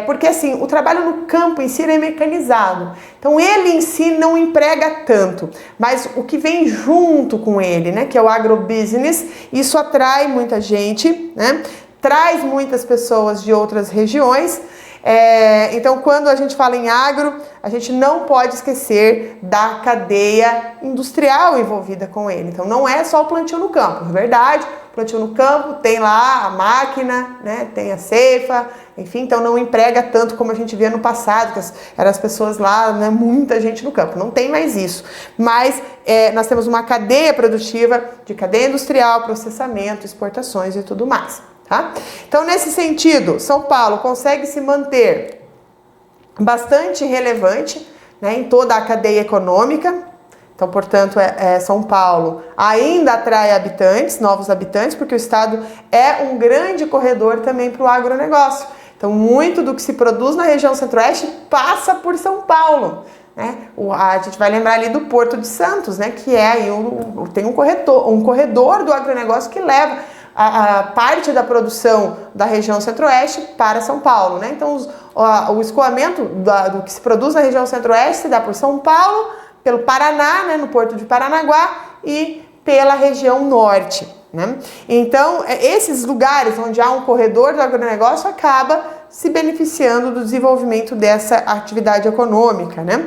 porque assim, o trabalho no campo em si é mecanizado. Então ele em si não emprega tanto, mas o que vem junto com ele, né, que é o agrobusiness, isso atrai muita gente, né, traz muitas pessoas de outras regiões. Então, quando a gente fala em agro, a gente não pode esquecer da cadeia industrial envolvida com ele. Então, não é só o plantio no campo, é verdade, o plantio no campo tem lá a máquina, né, tem a ceifa, enfim, então não emprega tanto como a gente via no passado, que eram as pessoas lá, né, muita gente no campo, não tem mais isso. Mas nós temos uma cadeia produtiva de cadeia industrial, processamento, exportações e tudo mais. Tá? Então, nesse sentido, São Paulo consegue se manter bastante relevante, né, em toda a cadeia econômica. Então, portanto, São Paulo ainda atrai habitantes, novos habitantes, porque o estado é um grande corredor também para o agronegócio. Então, muito do que se produz na região centro-oeste passa por São Paulo, né? A gente vai lembrar ali do Porto de Santos, né, que tem um corredor do agronegócio que leva a parte da produção da região centro-oeste para São Paulo, né? Então, o escoamento do que se produz na região centro-oeste se dá por São Paulo, pelo Paraná, né, no Porto de Paranaguá, e pela região norte, né? Então, esses lugares onde há um corredor do agronegócio acaba se beneficiando do desenvolvimento dessa atividade econômica, né?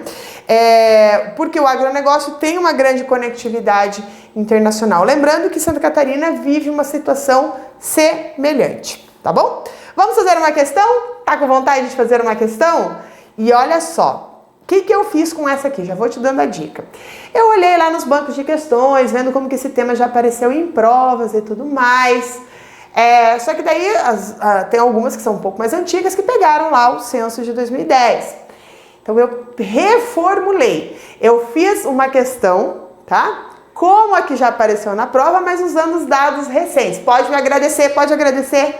Porque o agronegócio tem uma grande conectividade internacional. Lembrando que Santa Catarina vive uma situação semelhante, tá bom? Vamos fazer uma questão? Tá com vontade de fazer uma questão? E olha só, o que eu fiz com essa aqui? Já vou te dando a dica. Eu olhei lá nos bancos de questões, vendo como que esse tema já apareceu em provas e tudo mais. Só que daí tem algumas que são um pouco mais antigas que pegaram lá o censo de 2010. Então eu reformulei. Eu fiz uma questão, tá? Como a que já apareceu na prova, mas usando os dados recentes. Pode me agradecer, pode agradecer,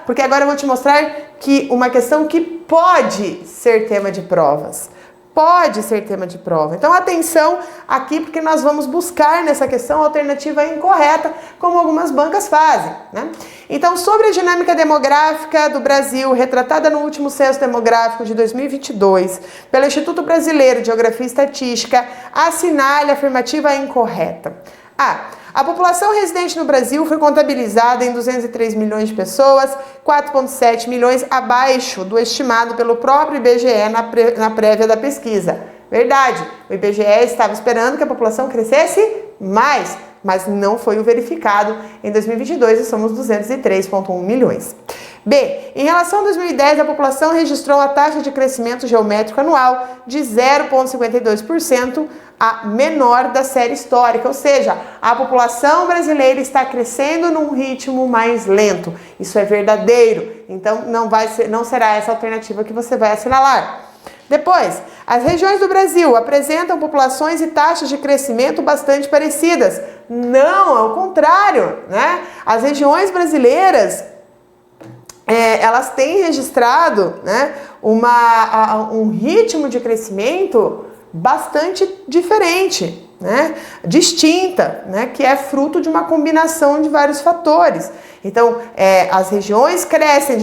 porque agora eu vou te mostrar que uma questão que pode ser tema de provas. Pode ser tema de prova. Então, atenção aqui, porque nós vamos buscar nessa questão a alternativa incorreta, como algumas bancas fazem, né? Então, sobre a dinâmica demográfica do Brasil, retratada no último censo demográfico de 2022, pelo Instituto Brasileiro de Geografia e Estatística, assinale a afirmativa incorreta. A população residente no Brasil foi contabilizada em 203 milhões de pessoas, 4,7 milhões abaixo do estimado pelo próprio IBGE na prévia da pesquisa. Verdade, o IBGE estava esperando que a população crescesse mais, mas não foi o verificado. Em 2022 somos 203,1 milhões. B. Em relação a 2010, a população registrou a taxa de crescimento geométrico anual de 0,52%, a menor da série histórica, ou seja, a população brasileira está crescendo num ritmo mais lento. Isso é verdadeiro, então não será essa alternativa que você vai assinalar. Depois, as regiões do Brasil apresentam populações e taxas de crescimento bastante parecidas. Não, ao contrário, né? As regiões brasileiras elas têm registrado, né, um ritmo de crescimento bastante diferente, né, distinta, né, que é fruto de uma combinação de vários fatores. Então, as regiões crescem,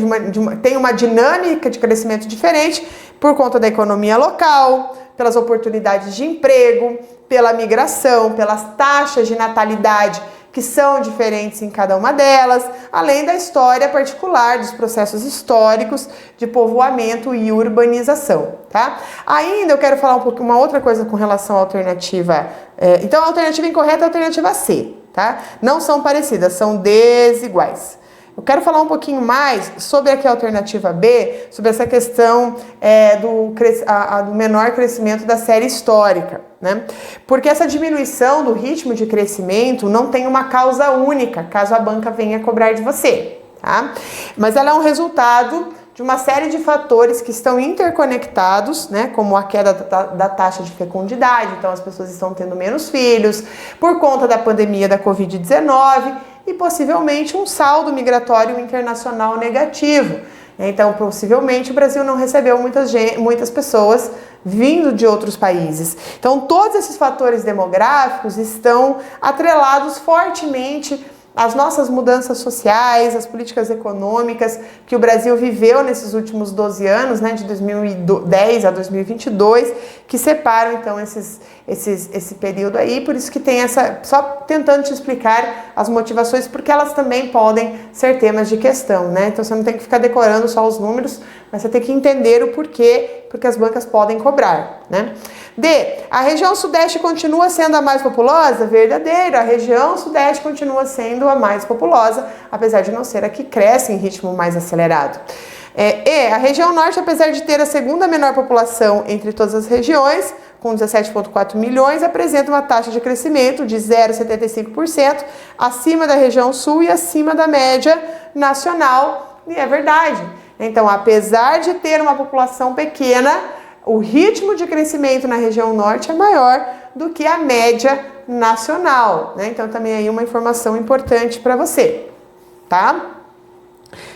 tem uma dinâmica de crescimento diferente por conta da economia local, pelas oportunidades de emprego, pela migração, pelas taxas de natalidade que são diferentes em cada uma delas, além da história particular, dos processos históricos de povoamento e urbanização, tá? Ainda eu quero falar uma outra coisa com relação à alternativa. Então, a alternativa incorreta é a alternativa C, tá? Não são parecidas, são desiguais. Eu quero falar um pouquinho mais sobre aqui a alternativa B, sobre essa questão do menor crescimento da série histórica, né? Porque essa diminuição do ritmo de crescimento não tem uma causa única, caso a banca venha cobrar de você, tá? Mas ela é um resultado de uma série de fatores que estão interconectados, né? Como a queda da taxa de fecundidade, então as pessoas estão tendo menos filhos, por conta da pandemia da Covid-19, e possivelmente um saldo migratório internacional negativo. Então, possivelmente, o Brasil não recebeu muitas pessoas vindo de outros países. Então, todos esses fatores demográficos estão atrelados fortemente às nossas mudanças sociais, às políticas econômicas que o Brasil viveu nesses últimos 12 anos, né, de 2010 a 2022, que separam, então, esse período aí. Por isso que tem só tentando te explicar as motivações, porque elas também podem ser temas de questão, né? Então, você não tem que ficar decorando só os números, mas você tem que entender o porquê, porque as bancas podem cobrar, né? D. A região sudeste continua sendo a mais populosa? Verdadeiro. A região sudeste continua sendo a mais populosa, apesar de não ser a que cresce em ritmo mais acelerado. E. A região norte, apesar de ter a segunda menor população entre todas as regiões, com 17,4 milhões, apresenta uma taxa de crescimento de 0,75%, acima da região sul e acima da média nacional. E é verdade. Então, apesar de ter uma população pequena, o ritmo de crescimento na região norte é maior do que a média nacional, né? Então, também aí uma informação importante para você, tá?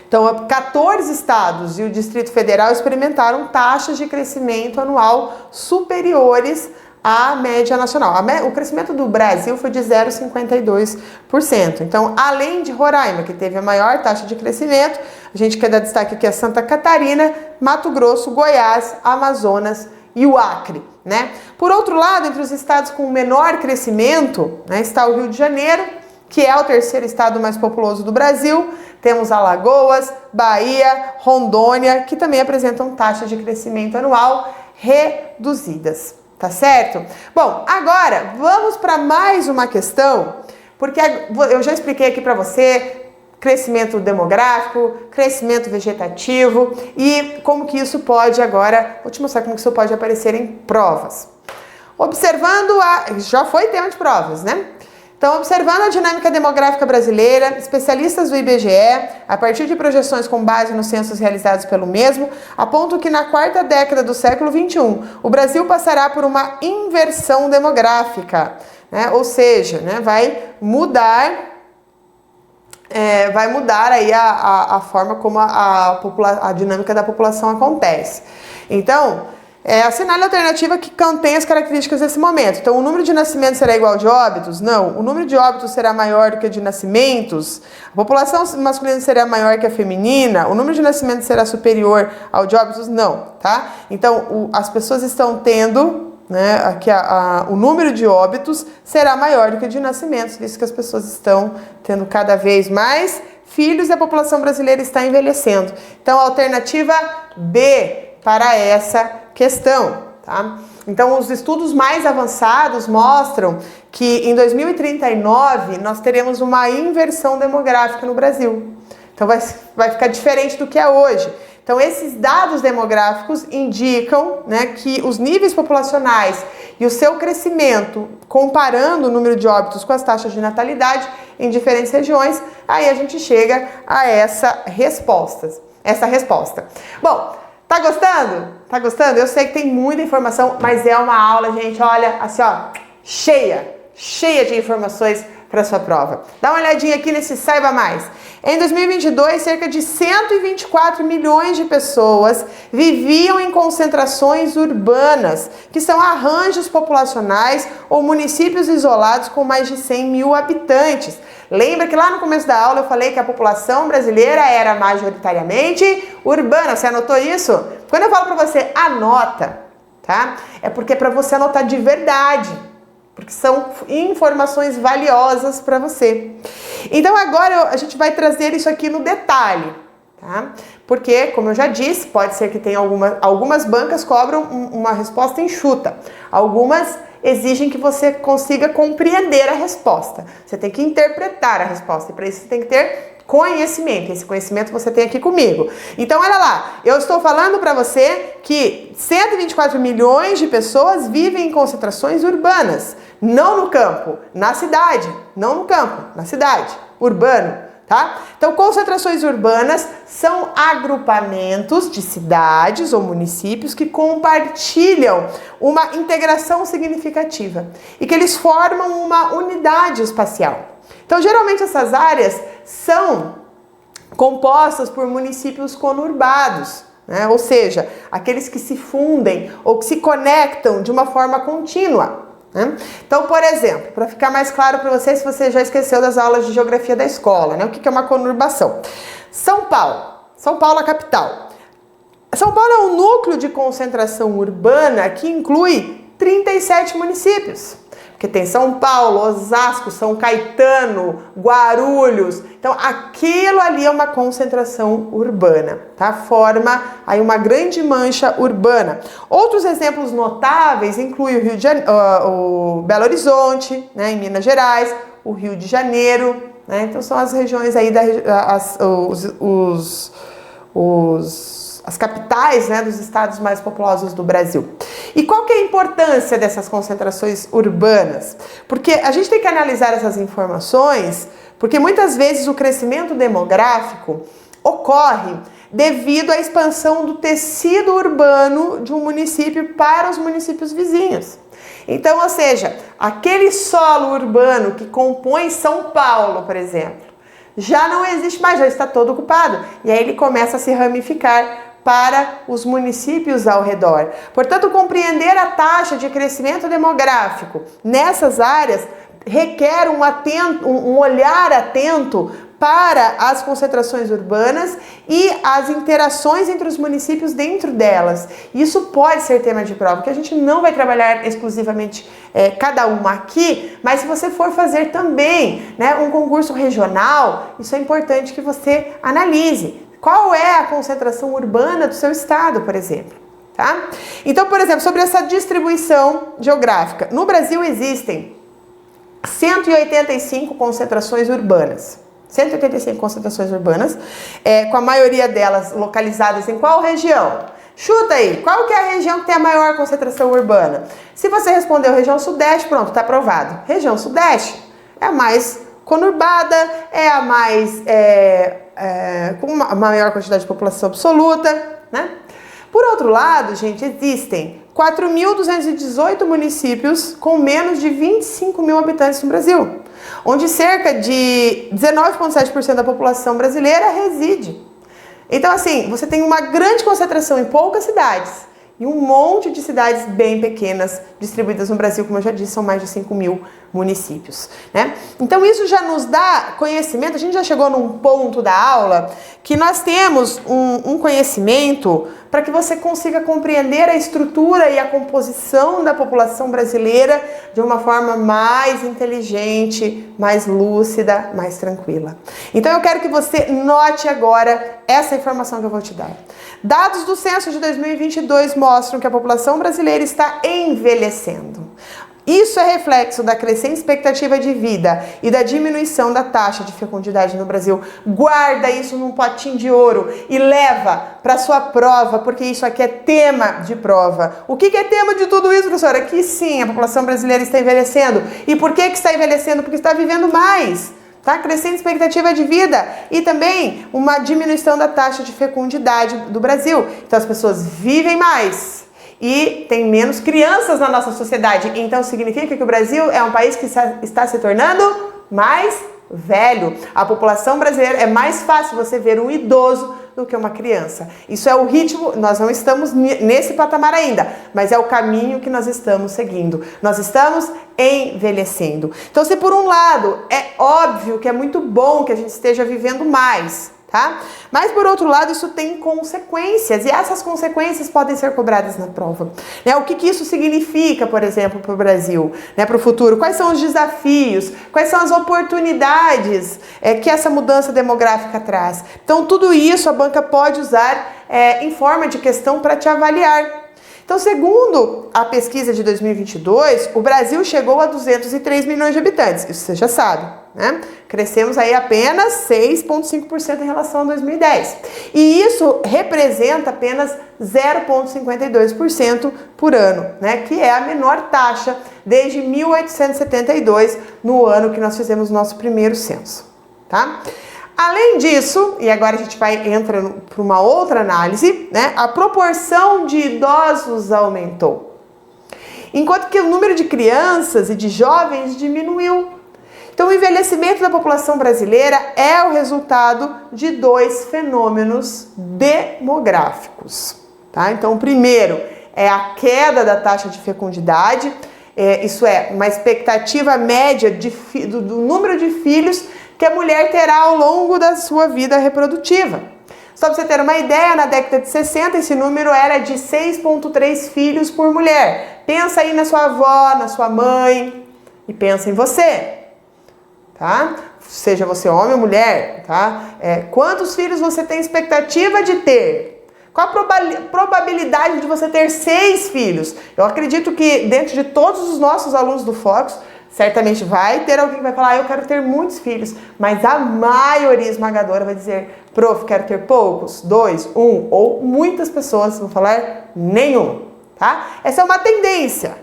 Então, 14 estados e o Distrito Federal experimentaram taxas de crescimento anual superiores à média nacional. O crescimento do Brasil foi de 0,52%. Então, além de Roraima, que teve a maior taxa de crescimento, a gente quer dar destaque aqui a Santa Catarina, Mato Grosso, Goiás, Amazonas e o Acre, né? Por outro lado, entre os estados com menor crescimento, né, está o Rio de Janeiro, que é o terceiro estado mais populoso do Brasil. Temos Alagoas, Bahia, Rondônia, que também apresentam taxas de crescimento anual reduzidas, tá certo? Bom, agora vamos para mais uma questão, porque eu já expliquei aqui para você crescimento demográfico, crescimento vegetativo e como que isso pode agora, vou te mostrar como que isso pode aparecer em provas. Já foi tema de provas, né? Então, observando a dinâmica demográfica brasileira, especialistas do IBGE, a partir de projeções com base nos censos realizados pelo mesmo, apontam que na quarta década do século XXI, o Brasil passará por uma inversão demográfica, né? Ou seja, né, vai mudar aí a forma como a dinâmica da população acontece. Então, assinale a alternativa que contém as características desse momento. Então, o número de nascimentos será igual ao de óbitos? Não. O número de óbitos será maior do que o de nascimentos? A população masculina será maior que a feminina? O número de nascimentos será superior ao de óbitos? Não, tá? Então, as pessoas estão tendo, né, aqui o número de óbitos será maior do que o de nascimentos, visto que as pessoas estão tendo cada vez mais filhos e a população brasileira está envelhecendo. Então, a alternativa B para essa questão, tá? Então, os estudos mais avançados mostram que em 2039 nós teremos uma inversão demográfica no Brasil. Então vai ficar diferente do que é hoje. Então esses dados demográficos indicam, né, que os níveis populacionais e o seu crescimento, comparando o número de óbitos com as taxas de natalidade em diferentes regiões, aí a gente chega a essa resposta. Bom, tá gostando? Tá gostando? Eu sei que tem muita informação, mas é uma aula, gente, olha, assim, ó, cheia de informações para sua prova. Dá uma olhadinha aqui nesse Saiba Mais. Em 2022, cerca de 124 milhões de pessoas viviam em concentrações urbanas, que são arranjos populacionais ou municípios isolados com mais de 100 mil habitantes. Lembra que lá no começo da aula eu falei que a população brasileira era majoritariamente urbana? Você anotou isso? Quando eu falo para você, anota, tá? É porque é para você anotar de verdade. Porque são informações valiosas para você. Então agora a gente vai trazer isso aqui no detalhe, tá? Porque, como eu já disse, pode ser que tenha algumas bancas cobram uma resposta enxuta. Algumas exigem que você consiga compreender a resposta. Você tem que interpretar a resposta e para isso você tem que ter conhecimento. Esse conhecimento você tem aqui comigo. Então, olha lá, eu estou falando para você que 124 milhões de pessoas vivem em concentrações urbanas, não no campo, na cidade, não no campo, na cidade, urbano, tá? Então, concentrações urbanas são agrupamentos de cidades ou municípios que compartilham uma integração significativa e que eles formam uma unidade espacial. Então, geralmente essas áreas são compostas por municípios conurbados, né? Ou seja, aqueles que se fundem ou que se conectam de uma forma contínua, né? Então, por exemplo, para ficar mais claro para você, se você já esqueceu das aulas de geografia da escola, né? O que é uma conurbação? São Paulo a capital. São Paulo é um núcleo de concentração urbana que inclui 37 municípios. Porque tem São Paulo, Osasco, São Caetano, Guarulhos. Então, aquilo ali é uma concentração urbana, tá? Forma aí uma grande mancha urbana. Outros exemplos notáveis incluem o Rio de Janeiro, o Belo Horizonte, né, em Minas Gerais, o Rio de Janeiro, né? Então, são as regiões aí, as capitais, né, dos estados mais populosos do Brasil. E qual que é a importância dessas concentrações urbanas? Porque a gente tem que analisar essas informações, porque muitas vezes o crescimento demográfico ocorre devido à expansão do tecido urbano de um município para os municípios vizinhos. Então, ou seja, aquele solo urbano que compõe São Paulo, por exemplo, já não existe mais, já está todo ocupado. E aí ele começa a se ramificar para os municípios ao redor. Portanto, compreender a taxa de crescimento demográfico nessas áreas requer um olhar atento para as concentrações urbanas e as interações entre os municípios dentro delas. Isso pode ser tema de prova, porque a gente não vai trabalhar exclusivamente cada uma aqui, mas se você for fazer também, né, um concurso regional, isso é importante que você analise. Qual é a concentração urbana do seu estado, por exemplo? Tá? Então, por exemplo, sobre essa distribuição geográfica. No Brasil existem 185 concentrações urbanas. 185 concentrações urbanas, com a maioria delas localizadas em qual região? Chuta aí, qual que é a região que tem a maior concentração urbana? Se você respondeu região sudeste, pronto, está aprovado. Região sudeste é a mais conurbada, é a mais com uma maior quantidade de população absoluta, né? Por outro lado, gente, existem 4.218 municípios com menos de 25 mil habitantes no Brasil, onde cerca de 19,7% da população brasileira reside. Então, assim, você tem uma grande concentração em poucas cidades e um monte de cidades bem pequenas distribuídas no Brasil, como eu já disse, são mais de 5 mil municípios, né? Então isso já nos dá conhecimento, a gente já chegou num ponto da aula que nós temos um conhecimento para que você consiga compreender a estrutura e a composição da população brasileira de uma forma mais inteligente, mais lúcida, mais tranquila. Então eu quero que você note agora essa informação que eu vou te dar. Dados do censo de 2022 mostram que a população brasileira está envelhecendo. Isso é reflexo da crescente expectativa de vida e da diminuição da taxa de fecundidade no Brasil. Guarda isso num potinho de ouro e leva para sua prova, porque isso aqui é tema de prova. O que é tema de tudo isso, professora? Que sim, a população brasileira está envelhecendo. E por que está envelhecendo? Porque está vivendo mais. Tá? Crescente expectativa de vida e também uma diminuição da taxa de fecundidade do Brasil. Então as pessoas vivem mais e tem menos crianças na nossa sociedade. Então significa que o Brasil é um país que está se tornando mais velho. A população brasileira, é mais fácil você ver um idoso do que uma criança. Isso é o ritmo, nós não estamos nesse patamar ainda, mas é o caminho que nós estamos seguindo. Nós estamos envelhecendo. Então, se por um lado é óbvio que é muito bom que a gente esteja vivendo mais, tá? Mas por outro lado, isso tem consequências e essas consequências podem ser cobradas na prova. Né? O que isso significa, por exemplo, para o Brasil, né? Para o futuro? Quais são os desafios? Quais são as oportunidades que essa mudança demográfica traz? Então, tudo isso a banca pode usar em forma de questão para te avaliar. Então, segundo a pesquisa de 2022, o Brasil chegou a 203 milhões de habitantes. Isso você já sabe, né? Crescemos aí apenas 6,5% em relação a 2010. E isso representa apenas 0,52% por ano, né? Que é a menor taxa desde 1872, no ano que nós fizemos o nosso primeiro censo, tá? Além disso, e agora a gente entra para uma outra análise, né? A proporção de idosos aumentou, enquanto que o número de crianças e de jovens diminuiu. Então, o envelhecimento da população brasileira é o resultado de dois fenômenos demográficos, tá? Então, o primeiro é a queda da taxa de fecundidade, isso é, uma expectativa média do número de filhos que a mulher terá ao longo da sua vida reprodutiva. Só para você ter uma ideia, na década de 60 esse número era de 6,3 filhos por mulher. Pensa aí na sua avó, na sua mãe e pensa em você, tá? Seja você homem ou mulher, tá? Quantos filhos você tem expectativa de ter? Qual a probabilidade de você ter 6 filhos? Eu acredito que dentro de todos os nossos alunos do Focus, certamente vai ter alguém que vai falar, eu quero ter muitos filhos, mas a maioria esmagadora vai dizer, prof, quero ter poucos, 2, 1, ou muitas pessoas vão falar nenhum, tá? Essa é uma tendência,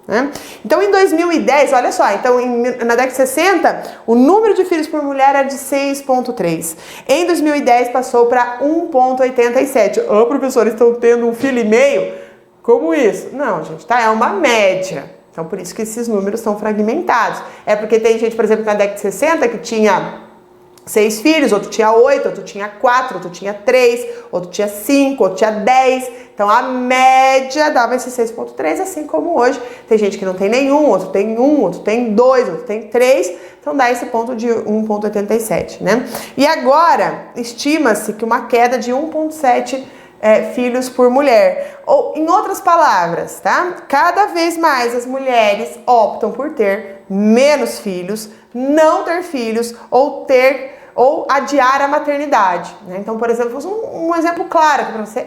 né? Então, em 2010, olha só, então na década de 60, o número de filhos por mulher era de 6,3. Em 2010, passou para 1,87. Ô, professores, estão tendo um filho e meio? Como isso? Não, gente, tá? É uma média. Então, por isso que esses números são fragmentados. É porque tem gente, por exemplo, na década de 60 que tinha 6 filhos, outro tinha 8, outro tinha 4, outro tinha 3, outro tinha 5, outro tinha 10. Então, a média dava esse 6,3, assim como hoje. Tem gente que não tem nenhum, outro tem 1, outro tem 2, outro tem 3. Então, dá esse ponto de 1,87, né? E agora, estima-se que uma queda de 1,7 filhos por mulher. Ou, em outras palavras, tá? Cada vez mais as mulheres optam por ter menos filhos, não ter filhos ou adiar a maternidade, né? Então, por exemplo, um exemplo claro aqui para você.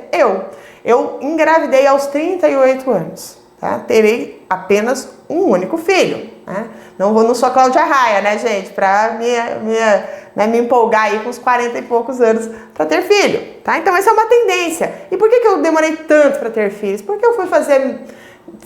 Eu engravidei aos 38 anos, tá? Terei apenas um único filho, né? Não sou Cláudia Raia, né, gente? Para me empolgar aí com os 40 e poucos anos para ter filho, tá? Então essa é uma tendência. E por que eu demorei tanto para ter filhos? Porque eu fui fazer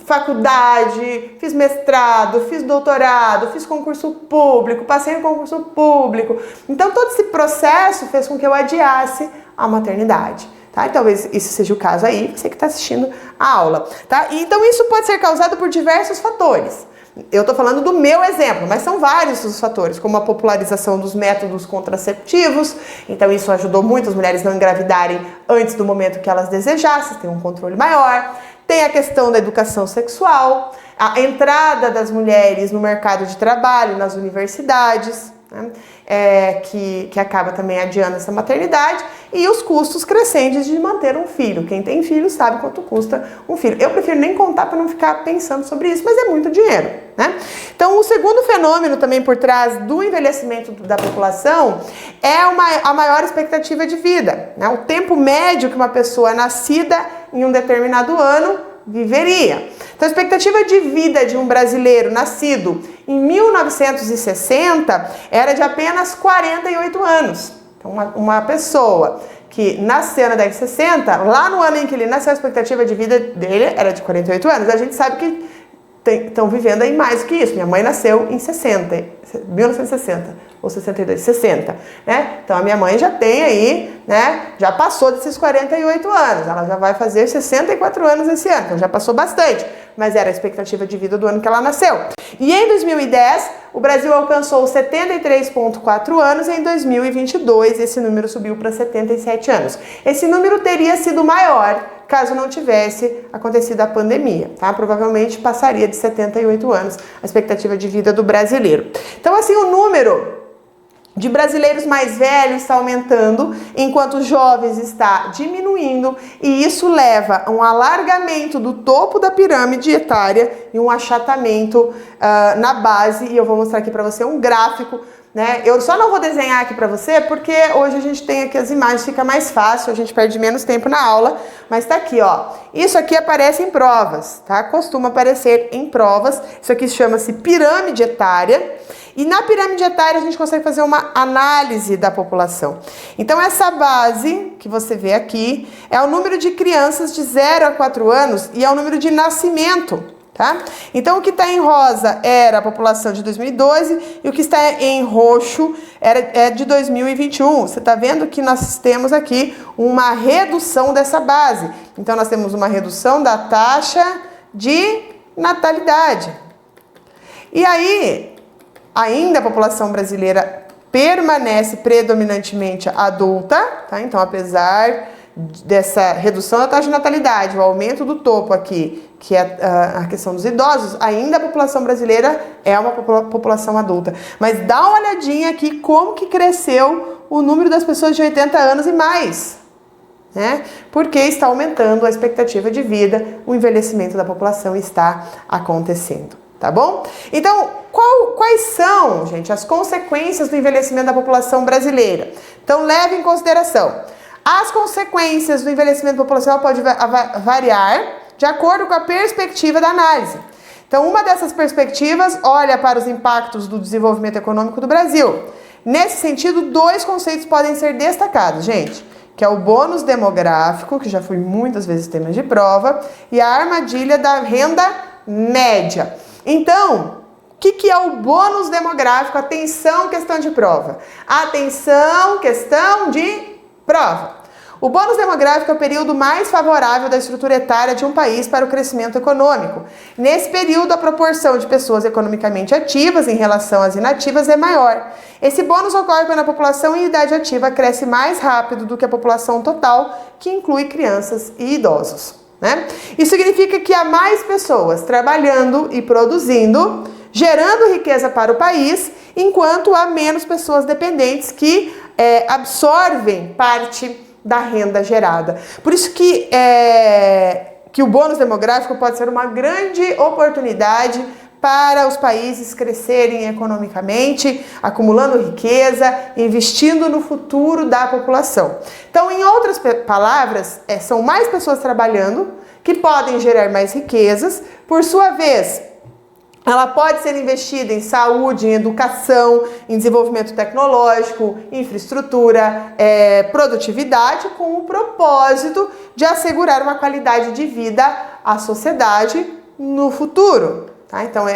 faculdade, fiz mestrado, fiz doutorado, fiz concurso público, passei no concurso público. Então todo esse processo fez com que eu adiasse a maternidade. Tá? E talvez esse seja o caso aí, você que está assistindo a aula. Tá? E, então isso pode ser causado por diversos fatores. Eu estou falando do meu exemplo, mas são vários os fatores, como a popularização dos métodos contraceptivos. Então isso ajudou muito as mulheres não engravidarem antes do momento que elas desejassem, ter um controle maior. Tem a questão da educação sexual, a entrada das mulheres no mercado de trabalho, nas universidades, né? Que acaba também adiando essa maternidade, e os custos crescentes de manter um filho. Quem tem filho sabe quanto custa um filho. Eu prefiro nem contar para não ficar pensando sobre isso, mas é muito dinheiro, né? Então, o segundo fenômeno também por trás do envelhecimento da população é a maior expectativa de vida, né? O tempo médio que uma pessoa nascida em um determinado ano viveria. Então, a expectativa de vida de um brasileiro nascido em 1960 era de apenas 48 anos. Então, uma pessoa que nasceu na década de 60, lá no ano em que ele nasceu, a expectativa de vida dele era de 48 anos. A gente sabe que estão vivendo aí mais do que isso. Minha mãe nasceu em 1960. Ou 62, 60, né? Então a minha mãe já tem aí, né? Já passou desses 48 anos. Ela já vai fazer 64 anos esse ano, então já passou bastante. Mas era a expectativa de vida do ano que ela nasceu. E em 2010, o Brasil alcançou 73,4 anos e em 2022 esse número subiu para 77 anos. Esse número teria sido maior caso não tivesse acontecido a pandemia, tá? Provavelmente passaria de 78 anos a expectativa de vida do brasileiro. Então, assim, o número de brasileiros mais velhos está aumentando, enquanto os jovens está diminuindo, e isso leva a um alargamento do topo da pirâmide etária e um achatamento na base, e eu vou mostrar aqui para você um gráfico, né? Eu só não vou desenhar aqui para você, porque hoje a gente tem aqui as imagens, fica mais fácil, a gente perde menos tempo na aula, mas tá aqui, ó. Isso aqui aparece em provas, tá? Costuma aparecer em provas. Isso aqui chama-se pirâmide etária. E na pirâmide etária a gente consegue fazer uma análise da população. Então essa base que você vê aqui é o número de crianças de 0 a 4 anos e é o número de nascimento, tá? Então o que está em rosa era a população de 2012 e o que está em roxo é de 2021. Você está vendo que nós temos aqui uma redução dessa base. Então nós temos uma redução da taxa de natalidade. E aí, ainda a população brasileira permanece predominantemente adulta, tá? Então, apesar dessa redução da taxa de natalidade, o aumento do topo aqui, que é a questão dos idosos, ainda a população brasileira é uma população adulta. Mas dá uma olhadinha aqui como que cresceu o número das pessoas de 80 anos e mais, né? Porque está aumentando a expectativa de vida, o envelhecimento da população está acontecendo, tá bom? Então, quais são, gente, as consequências do envelhecimento da população brasileira? Então, leve em consideração. As consequências do envelhecimento da população podem variar de acordo com a perspectiva da análise. Então, uma dessas perspectivas olha para os impactos do desenvolvimento econômico do Brasil. Nesse sentido, 2 conceitos podem ser destacados, gente, que é o bônus demográfico, que já foi muitas vezes tema de prova, e a armadilha da renda média. Então, o que é o bônus demográfico? Atenção, questão de prova. Atenção, questão de prova. O bônus demográfico é o período mais favorável da estrutura etária de um país para o crescimento econômico. Nesse período, a proporção de pessoas economicamente ativas em relação às inativas é maior. Esse bônus ocorre quando a população em idade ativa cresce mais rápido do que a população total, que inclui crianças e idosos, né? Isso significa que há mais pessoas trabalhando e produzindo, gerando riqueza para o país, enquanto há menos pessoas dependentes que absorvem parte da renda gerada. Por isso que o bônus demográfico pode ser uma grande oportunidade para os países crescerem economicamente, acumulando riqueza, investindo no futuro da população. Então, em outras palavras, são mais pessoas trabalhando que podem gerar mais riquezas. Por sua vez, ela pode ser investida em saúde, em educação, em desenvolvimento tecnológico, infraestrutura, produtividade, com o propósito de assegurar uma qualidade de vida à sociedade no futuro. Tá? Então,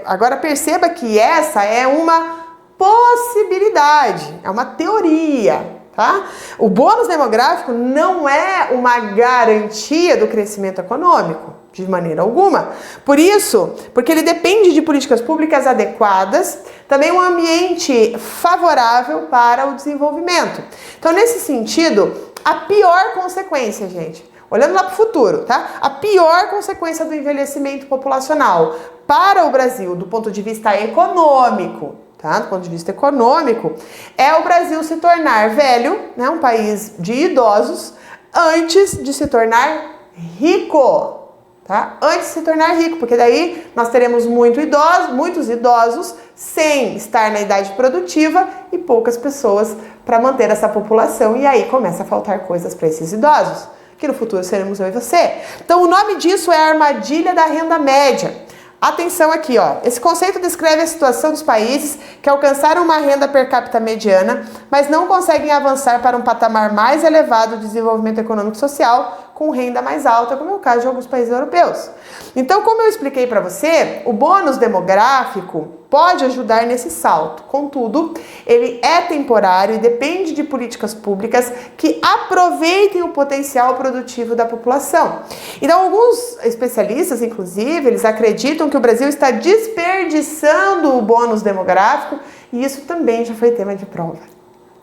agora perceba que essa é uma possibilidade, é uma teoria. Tá? O bônus demográfico não é uma garantia do crescimento econômico, de maneira alguma. Por isso, porque ele depende de políticas públicas adequadas, também um ambiente favorável para o desenvolvimento. Então, nesse sentido, a pior consequência, gente, olhando lá para o futuro, tá? A pior consequência do envelhecimento populacional para o Brasil, do ponto de vista econômico, tá? Do ponto de vista econômico, é o Brasil se tornar velho, né? Um país de idosos, antes de se tornar rico. Tá? Antes de se tornar rico, porque daí nós teremos muitos idosos sem estar na idade produtiva e poucas pessoas para manter essa população, e aí começa a faltar coisas para esses idosos. que no futuro seremos eu e você. Então o nome disso é a armadilha da renda média. Atenção aqui, ó. Esse conceito descreve a situação dos países que alcançaram uma renda per capita mediana, mas não conseguem avançar para um patamar mais elevado de desenvolvimento econômico e social com renda mais alta, como é o caso de alguns países europeus. Então, como eu expliquei para você, o bônus demográfico pode ajudar nesse salto. Contudo, ele é temporário e depende de políticas públicas que aproveitem o potencial produtivo da população. Então, alguns especialistas, inclusive, eles acreditam que o Brasil está desperdiçando o bônus demográfico e isso também já foi tema de prova.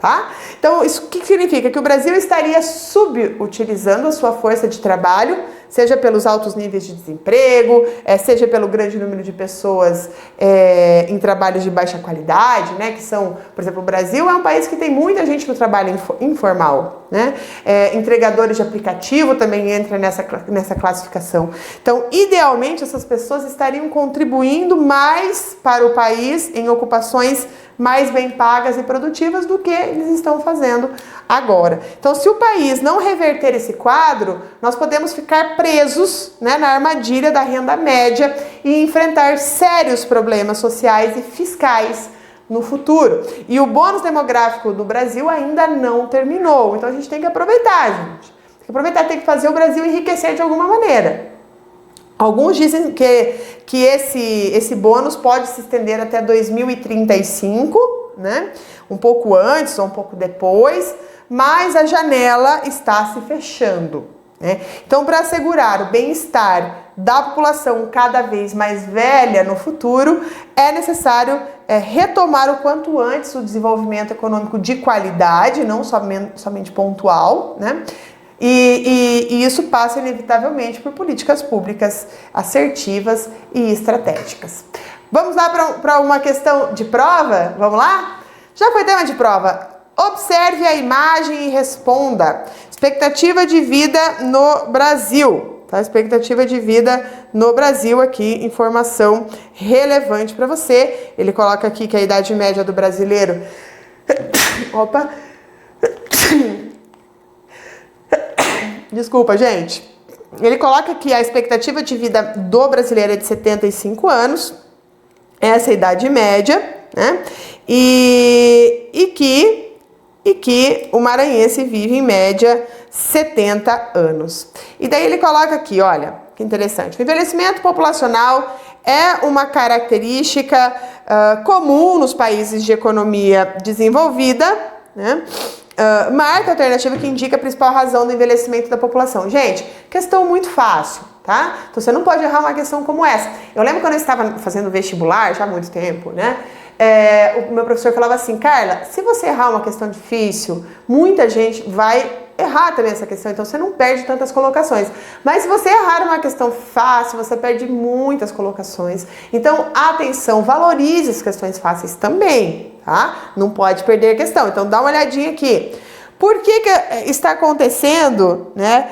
Tá? Então, isso o que significa? Que o Brasil estaria subutilizando a sua força de trabalho, seja pelos altos níveis de desemprego, seja pelo grande número de pessoas em trabalhos de baixa qualidade, né? Que são, por exemplo, o Brasil é um país que tem muita gente no trabalho informal, né? Entregadores de aplicativo também entra nessa classificação. Então, idealmente, essas pessoas estariam contribuindo mais para o país em ocupações mais bem pagas e produtivas do que eles estão fazendo agora. Então, se o país não reverter esse quadro, nós podemos ficar presos, né, na armadilha da renda média e enfrentar sérios problemas sociais e fiscais no futuro. E o bônus demográfico do Brasil ainda não terminou. Então, a gente tem que aproveitar, gente. Tem que aproveitar, tem que fazer o Brasil enriquecer de alguma maneira. Alguns dizem que esse bônus pode se estender até 2035, né? Um pouco antes ou um pouco depois, mas a janela está se fechando, né? Então, para assegurar o bem-estar da população cada vez mais velha no futuro, é necessário retomar o quanto antes o desenvolvimento econômico de qualidade, não somente pontual, né? E isso passa inevitavelmente por políticas públicas assertivas e estratégicas. Vamos lá para uma questão de prova? Vamos lá? Já foi tema de prova. Observe a imagem e responda. Expectativa de vida no Brasil. Tá? Expectativa de vida no Brasil aqui, informação relevante para você. Ele coloca aqui que a idade média do brasileiro... Opa! Desculpa, gente. Ele coloca que a expectativa de vida do brasileiro é de 75 anos, essa é a idade média, né? E que o maranhense vive em média 70 anos. E daí ele coloca aqui, olha, que interessante. O envelhecimento populacional é uma característica comum nos países de economia desenvolvida, né? Marca a alternativa que indica a principal razão do envelhecimento da população. Gente, questão muito fácil, tá? Então você não pode errar uma questão como essa. Eu lembro quando eu estava fazendo vestibular, já há muito tempo, né? O meu professor falava assim, Carla, se você errar uma questão difícil, muita gente vai errar também essa questão, então você não perde tantas colocações. Mas se você errar uma questão fácil, você perde muitas colocações. Então, atenção, valorize as questões fáceis também, tá? Não pode perder a questão. Então, dá uma olhadinha aqui. Por que está acontecendo, né,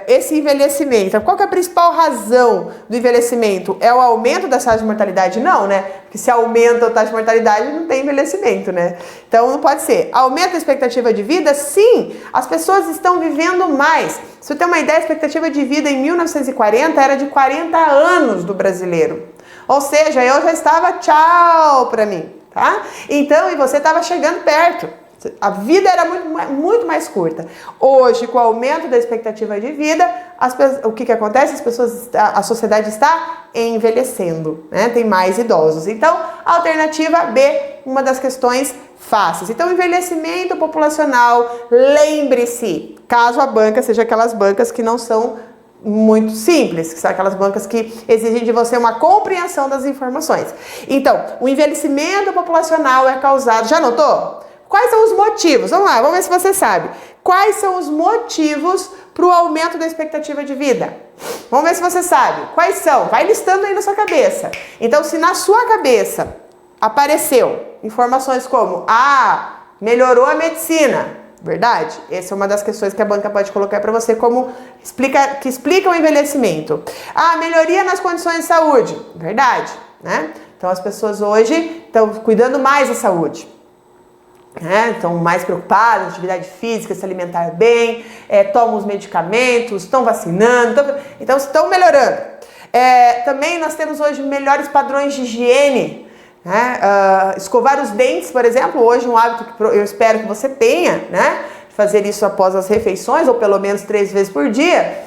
esse envelhecimento? Qual que é a principal razão do envelhecimento? É o aumento da taxa de mortalidade? Não, né? Porque se aumenta a taxa de mortalidade, não tem envelhecimento, né? Então, não pode ser. Aumenta a expectativa de vida? Sim, as pessoas estão vivendo mais. Se você tem uma ideia, a expectativa de vida em 1940 era de 40 anos do brasileiro. Ou seja, eu já estava tchau para mim, tá? Então, e você estava chegando perto. A vida era muito mais curta. Hoje, com o aumento da expectativa de vida, o que acontece? A sociedade está envelhecendo, né? Tem mais idosos. Então, a alternativa B, uma das questões fáceis. Então, envelhecimento populacional, lembre-se, caso a banca seja aquelas bancas que não são muito simples, que são aquelas bancas que exigem de você uma compreensão das informações. Então, o envelhecimento populacional é causado... Já notou? Quais são os motivos? Vamos lá, vamos ver se você sabe. Quais são os motivos para o aumento da expectativa de vida? Vamos ver se você sabe. Quais são? Vai listando aí na sua cabeça. Então, se na sua cabeça apareceu informações como melhorou a medicina, verdade? Essa é uma das questões que a banca pode colocar para você como que explica o envelhecimento. Melhoria nas condições de saúde, verdade, né? Então, as pessoas hoje estão cuidando mais da saúde. Estão mais preocupados, atividade física, se alimentar bem, tomam os medicamentos, estão vacinando, então estão melhorando. Também nós temos hoje melhores padrões de higiene, escovar os dentes, por exemplo, hoje um hábito que eu espero que você tenha, fazer isso após as refeições, ou pelo menos 3 vezes por dia.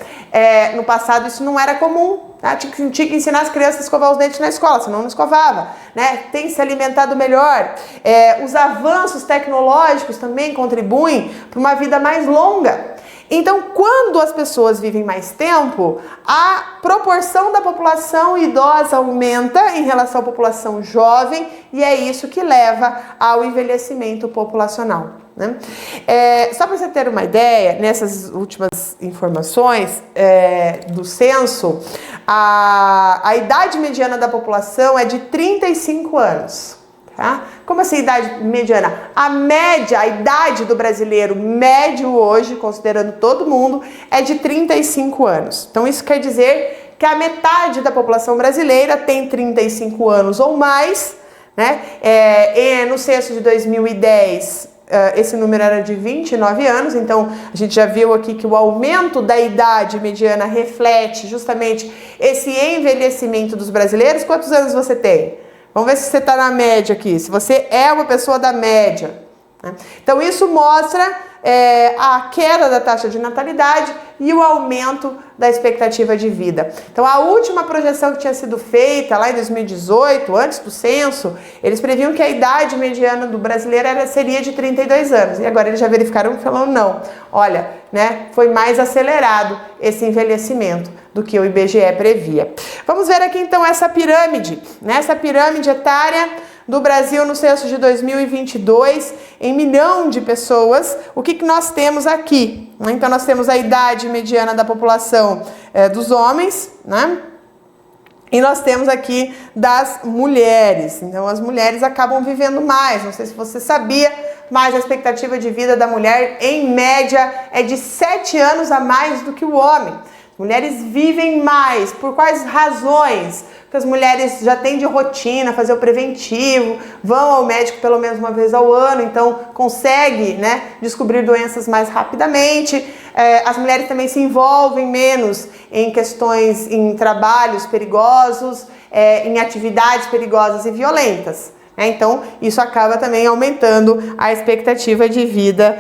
No passado isso não era comum, tinha que ensinar as crianças a escovar os dentes na escola, senão não escovava, tem se alimentado melhor. Os avanços tecnológicos também contribuem para uma vida mais longa. Então, quando as pessoas vivem mais tempo, a proporção da população idosa aumenta em relação à população jovem, e é isso que leva ao envelhecimento populacional. Só para você ter uma ideia, nessas últimas informações do censo, a idade mediana da população é de 35 anos. Como assim idade mediana? A idade do brasileiro médio hoje, considerando todo mundo, é de 35 anos. Então isso quer dizer que a metade da população brasileira tem 35 anos ou mais, no censo de 2010, esse número era de 29 anos, então a gente já viu aqui que o aumento da idade mediana reflete justamente esse envelhecimento dos brasileiros. Quantos anos você tem? Vamos ver se você está na média aqui, se você é uma pessoa da média. Então isso mostra a queda da taxa de natalidade e o aumento da expectativa de vida. Então a última projeção que tinha sido feita lá em 2018, antes do censo, eles previam que a idade mediana do brasileiro seria de 32 anos. E agora eles já verificaram e falaram não. Olha, foi mais acelerado esse envelhecimento do que o IBGE previa. Vamos ver aqui então essa pirâmide, essa pirâmide etária do Brasil no censo de 2022, em 1 milhão de pessoas, o que nós temos aqui? Então nós temos a idade mediana da população dos homens, e nós temos aqui das mulheres. Então as mulheres acabam vivendo mais, não sei se você sabia, mas a expectativa de vida da mulher, em média, é de 7 anos a mais do que o homem. Mulheres vivem mais, por quais razões? Porque as mulheres já têm de rotina fazer o preventivo, vão ao médico pelo menos uma vez ao ano, então consegue descobrir doenças mais rapidamente. As mulheres também se envolvem menos em questões, em trabalhos perigosos, em atividades perigosas e violentas. Então, isso acaba também aumentando a expectativa de vida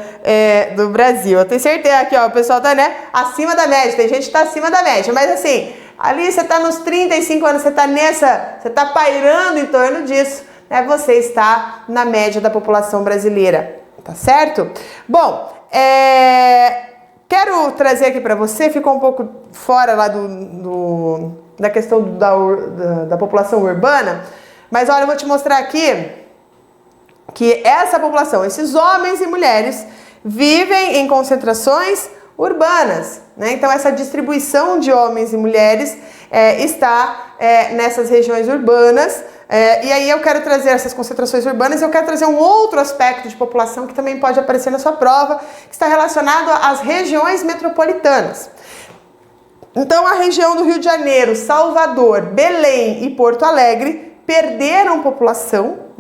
do Brasil. Eu tenho certeza aqui, o pessoal tá acima da média, tem gente que tá acima da média, mas assim, ali você tá nos 35 anos, você tá pairando em torno disso, você está na média da população brasileira, tá certo? Bom, quero trazer aqui para você, ficou um pouco fora lá da questão da população urbana, mas olha, eu vou te mostrar aqui que essa população, esses homens e mulheres, vivem em concentrações urbanas, Então essa distribuição de homens e mulheres está nessas regiões urbanas, e aí eu quero trazer essas concentrações urbanas, eu quero trazer um outro aspecto de população que também pode aparecer na sua prova, que está relacionado às regiões metropolitanas. Então a região do Rio de Janeiro, Salvador, Belém e Porto Alegre perderam população,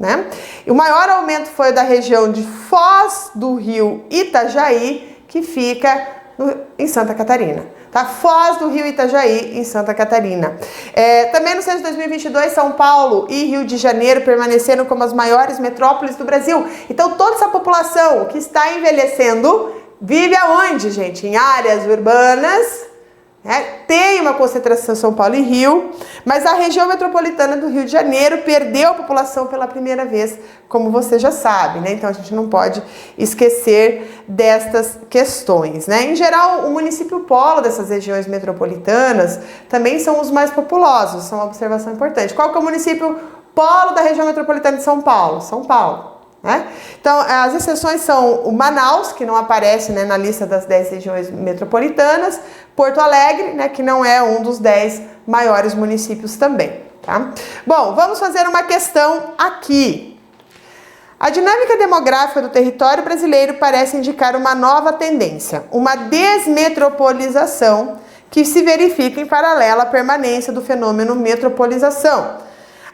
E o maior aumento foi da região de Foz do Rio Itajaí, que fica em Santa Catarina. Foz do Rio Itajaí, em Santa Catarina. Também no censo de 2022, São Paulo e Rio de Janeiro permaneceram como as maiores metrópoles do Brasil. Então toda essa população que está envelhecendo vive aonde, gente? Em áreas urbanas. Tem uma concentração São Paulo e Rio, mas a região metropolitana do Rio de Janeiro perdeu a população pela primeira vez, como você já sabe, Então a gente não pode esquecer destas questões, Em geral, o município polo dessas regiões metropolitanas também são os mais populosos, isso é uma observação importante. Qual que é o município polo da região metropolitana de São Paulo? São Paulo. Então, as exceções são o Manaus, que não aparece na lista das 10 regiões metropolitanas, Porto Alegre, que não é um dos 10 maiores municípios também, Bom, vamos fazer uma questão aqui. A dinâmica demográfica do território brasileiro parece indicar uma nova tendência, uma desmetropolização que se verifica em paralelo à permanência do fenômeno metropolização.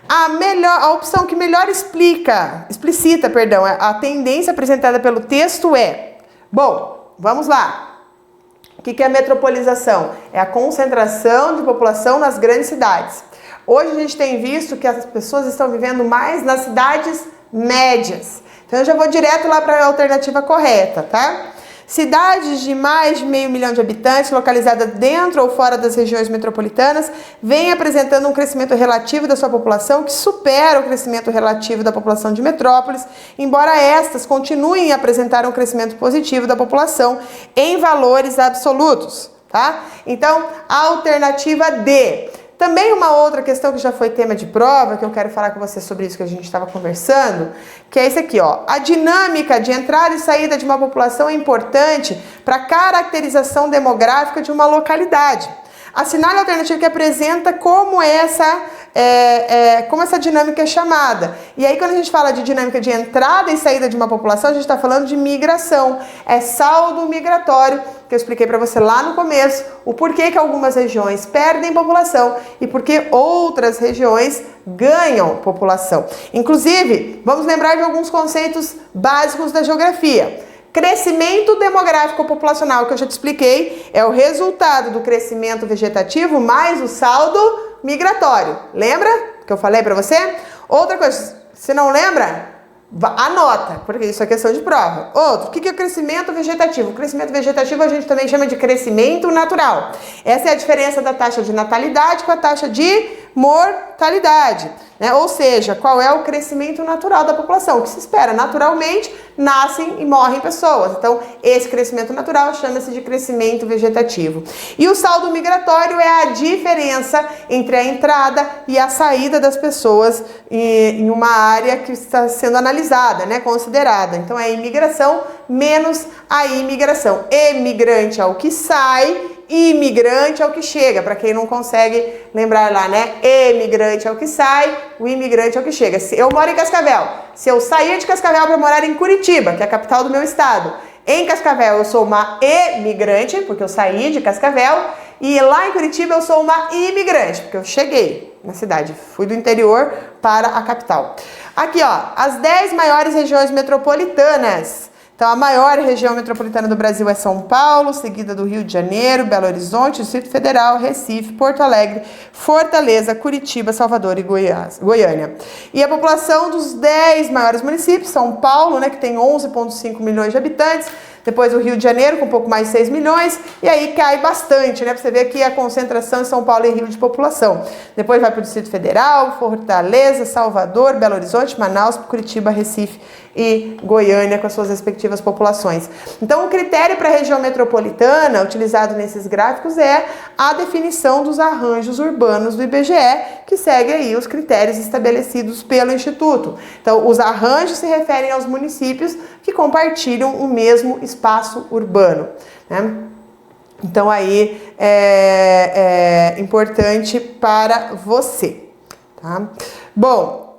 A opção que melhor explicita, a tendência apresentada pelo texto é, bom, vamos lá. O que é a metropolização? É a concentração de população nas grandes cidades. Hoje a gente tem visto que as pessoas estão vivendo mais nas cidades médias. Então eu já vou direto lá para a alternativa correta, tá? Cidades de mais de 500 mil de habitantes, localizadas dentro ou fora das regiões metropolitanas, vêm apresentando um crescimento relativo da sua população que supera o crescimento relativo da população de metrópoles, embora estas continuem a apresentar um crescimento positivo da população em valores absolutos, tá? Então, a alternativa D. Também uma outra questão que já foi tema de prova, que eu quero falar com você sobre isso que a gente estava conversando, que é esse aqui, ó. A dinâmica de entrada e saída de uma população é importante para a caracterização demográfica de uma localidade. Assinale a alternativa que apresenta como essa dinâmica é chamada. E aí, quando a gente fala de dinâmica de entrada e saída de uma população, a gente está falando de migração. É saldo migratório, que eu expliquei para você lá no começo, o porquê que algumas regiões perdem população e porquê outras regiões ganham população. Inclusive, vamos lembrar de alguns conceitos básicos da geografia. Crescimento demográfico populacional, que eu já te expliquei, é o resultado do crescimento vegetativo mais o saldo migratório. Lembra que eu falei para você? Outra coisa, se não lembra, anota, porque isso é questão de prova. Outro, o que é crescimento vegetativo? O crescimento vegetativo a gente também chama de crescimento natural. Essa é a diferença da taxa de natalidade com a taxa de mortalidade, né? Ou seja, qual é o crescimento natural da população? O que se espera? Naturalmente, nascem e morrem pessoas. Então, esse crescimento natural chama-se de crescimento vegetativo. E o saldo migratório é a diferença entre a entrada e a saída das pessoas em uma área que está sendo analisada, né? Considerada. Então, é a imigração menos a imigração. Emigrante é o que sai, imigrante é o que chega, para quem não consegue lembrar lá, né? Emigrante é o que sai, o imigrante é o que chega. Eu moro em Cascavel. Se eu sair de Cascavel para morar em Curitiba, que é a capital do meu estado, em Cascavel eu sou uma emigrante, porque eu saí de Cascavel, e lá em Curitiba eu sou uma imigrante, porque eu cheguei na cidade, fui do interior para a capital. Aqui, ó, as 10 maiores regiões metropolitanas. Então, a maior região metropolitana do Brasil é São Paulo, seguida do Rio de Janeiro, Belo Horizonte, Distrito Federal, Recife, Porto Alegre, Fortaleza, Curitiba, Salvador e Goiânia. E a população dos 10 maiores municípios, São Paulo, né, que tem 11,5 milhões de habitantes, depois o Rio de Janeiro, com um pouco mais de 6 milhões, e aí cai bastante, né? Pra você ver aqui a concentração em São Paulo e Rio de população. Depois vai para o Distrito Federal, Fortaleza, Salvador, Belo Horizonte, Manaus, Curitiba, Recife e Goiânia, com as suas respectivas populações. Então, o critério para a região metropolitana, utilizado nesses gráficos, é a definição dos arranjos urbanos do IBGE, que segue aí os critérios estabelecidos pelo Instituto. Então, os arranjos se referem aos municípios que compartilham o mesmo espaço urbano, né? Então, aí é importante para você, tá? Bom,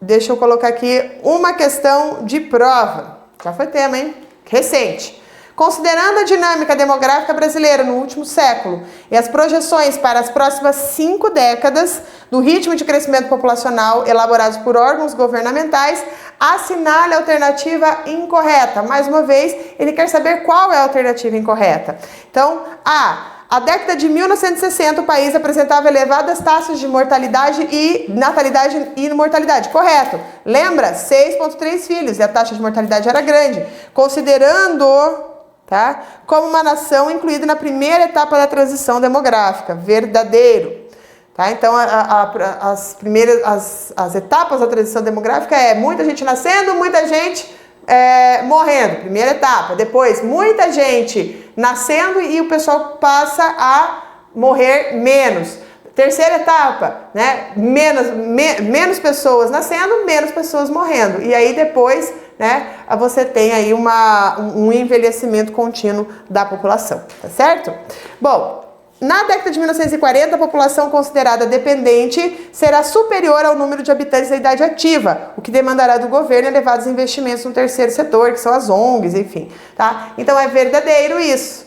deixa eu colocar aqui uma questão de prova. Já foi tema, hein? Recente. Considerando a dinâmica demográfica brasileira no último século e as projeções para as próximas 5 décadas do ritmo de crescimento populacional elaborados por órgãos governamentais, assinale a alternativa incorreta. Mais uma vez, ele quer saber qual é a alternativa incorreta. Então, a década de 1960, o país apresentava elevadas taxas de mortalidade e natalidade e mortalidade. Correto. Lembra? 6,3 filhos e a taxa de mortalidade era grande. Considerando, tá, como uma nação incluída na primeira etapa da transição demográfica. Verdadeiro. Tá? Então, as etapas da transição demográfica é muita gente nascendo, muita gente morrendo, primeira etapa. Depois, muita gente nascendo e o pessoal passa a morrer menos. Terceira etapa, né? Menos pessoas nascendo, menos pessoas morrendo. E aí depois, né, você tem aí um envelhecimento contínuo da população, tá certo? Bom, Na década de 1940, a população considerada dependente será superior ao número de habitantes da idade ativa, o que demandará do governo elevados investimentos no terceiro setor, que são as ONGs, enfim, tá? Então é verdadeiro isso.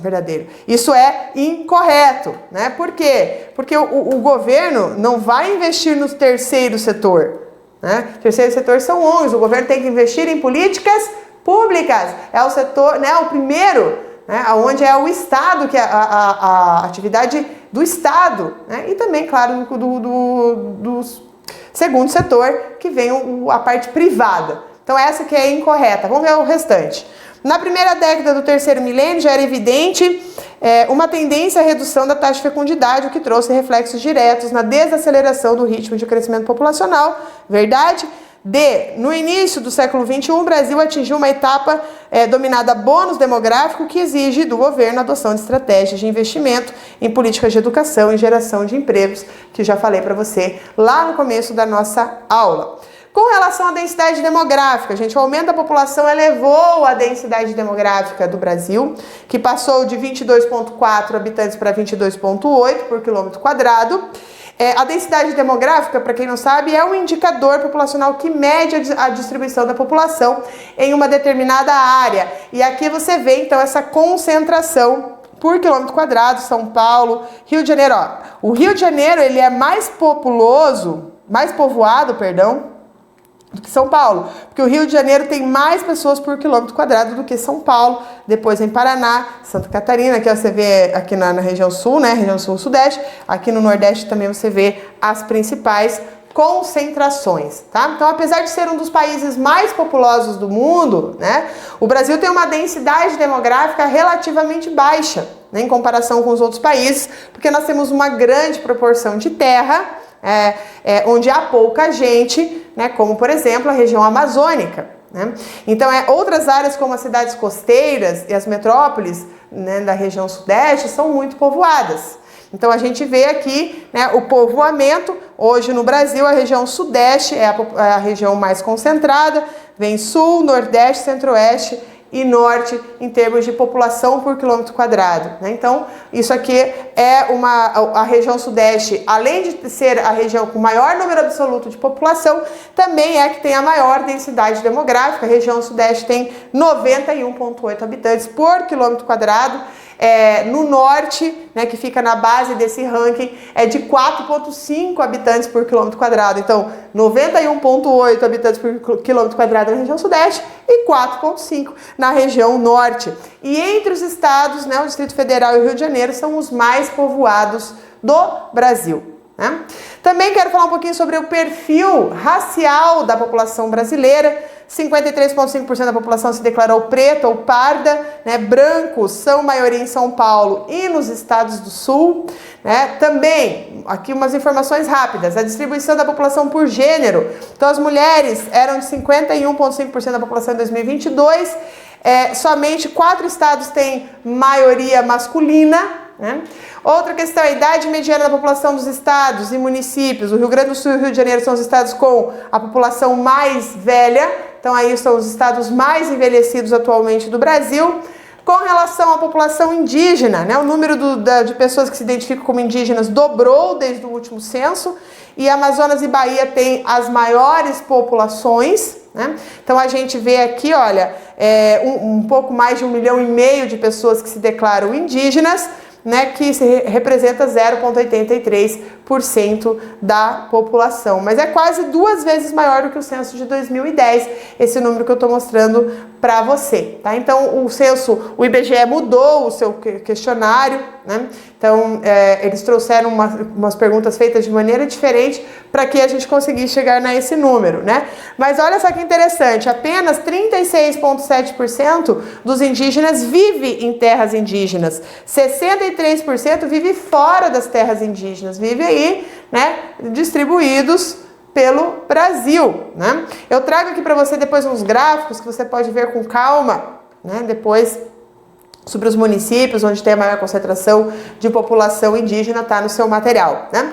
Verdadeiro. Isso é incorreto, né? Por quê? Porque o governo não vai investir no terceiro setor, né? Terceiro setor são ONGs, o governo tem que investir em políticas públicas. É o setor, né? O primeiro, né, onde é o Estado, que é a atividade do Estado, né, e também, claro, do segundo setor, que vem a parte privada. Então, essa que é incorreta. Vamos ver o restante. Na primeira década do terceiro milênio, já era evidente uma tendência à redução da taxa de fecundidade, o que trouxe reflexos diretos na desaceleração do ritmo de crescimento populacional. Verdade? No início do século XXI, o Brasil atingiu uma etapa dominada bônus demográfico, que exige do governo a adoção de estratégias de investimento em políticas de educação e geração de empregos, que já falei para você lá no começo da nossa aula. Com relação à densidade demográfica, gente, o aumento da população elevou a densidade demográfica do Brasil, que passou de 22,4 habitantes para 22,8 por quilômetro quadrado. A densidade demográfica, para quem não sabe, é um indicador populacional que mede a distribuição da população em uma determinada área. E aqui você vê, então, essa concentração por quilômetro quadrado, São Paulo, Rio de Janeiro. Ó, o Rio de Janeiro, ele é mais povoado, do que São Paulo, porque o Rio de Janeiro tem mais pessoas por quilômetro quadrado do que São Paulo, depois em Paraná, Santa Catarina, que você vê aqui na região sul, né, região sul-sudeste, aqui no Nordeste também você vê as principais concentrações, tá? Então, apesar de ser um dos países mais populosos do mundo, né, o Brasil tem uma densidade demográfica relativamente baixa, né, em comparação com os outros países, porque nós temos uma grande proporção de terra, onde há pouca gente, né, como por exemplo a região amazônica, né? Então outras áreas como as cidades costeiras e as metrópoles, né, da região sudeste são muito povoadas. Então a gente vê aqui, né, o povoamento. Hoje no Brasil a região sudeste é a região mais concentrada, vem sul, nordeste, centro-oeste e norte em termos de população por quilômetro quadrado, né? Então, isso aqui é a região sudeste, além de ser a região com maior número absoluto de população, também é que tem a maior densidade demográfica. A região sudeste tem 91,8 habitantes por quilômetro quadrado. No norte, né, que fica na base desse ranking, é de 4,5 habitantes por quilômetro quadrado. Então, 91,8 habitantes por quilômetro quadrado na região sudeste e 4,5 na região norte. E entre os estados, né, o Distrito Federal e o Rio de Janeiro são os mais povoados do Brasil, né? Também quero falar um pouquinho sobre o perfil racial da população brasileira. 53,5% da população se declarou preta ou parda, né? Brancos são maioria em São Paulo e nos estados do sul, né? Também, aqui umas informações rápidas, a distribuição da população por gênero. Então, as mulheres eram de 51,5% da população em 2022, somente 4 estados têm maioria masculina, né? Outra questão, a idade mediana da população dos estados e municípios. O Rio Grande do Sul e o Rio de Janeiro são os estados com a população mais velha. Então, aí são os estados mais envelhecidos atualmente do Brasil. Com relação à população indígena, né, o número de pessoas que se identificam como indígenas dobrou desde o último censo. E Amazonas e Bahia têm as maiores populações, né? Então, a gente vê aqui, olha, um pouco mais de 1,5 milhão de pessoas que se declaram indígenas, né, que representa 0,83% da população. Mas é quase 2 vezes maior do que o censo de 2010, esse número que eu estou mostrando para você, tá? Então, o IBGE mudou o seu questionário, né? Então, eles trouxeram umas perguntas feitas de maneira diferente para que a gente conseguisse chegar nesse número, né? Mas olha só que interessante, apenas 36,7% dos indígenas vive em terras indígenas, 63% vive fora das terras indígenas, vive aí, né, distribuídos pelo Brasil, né? Eu trago aqui para você depois uns gráficos que você pode ver com calma, né, depois sobre os municípios onde tem a maior concentração de população indígena, tá no seu material, né?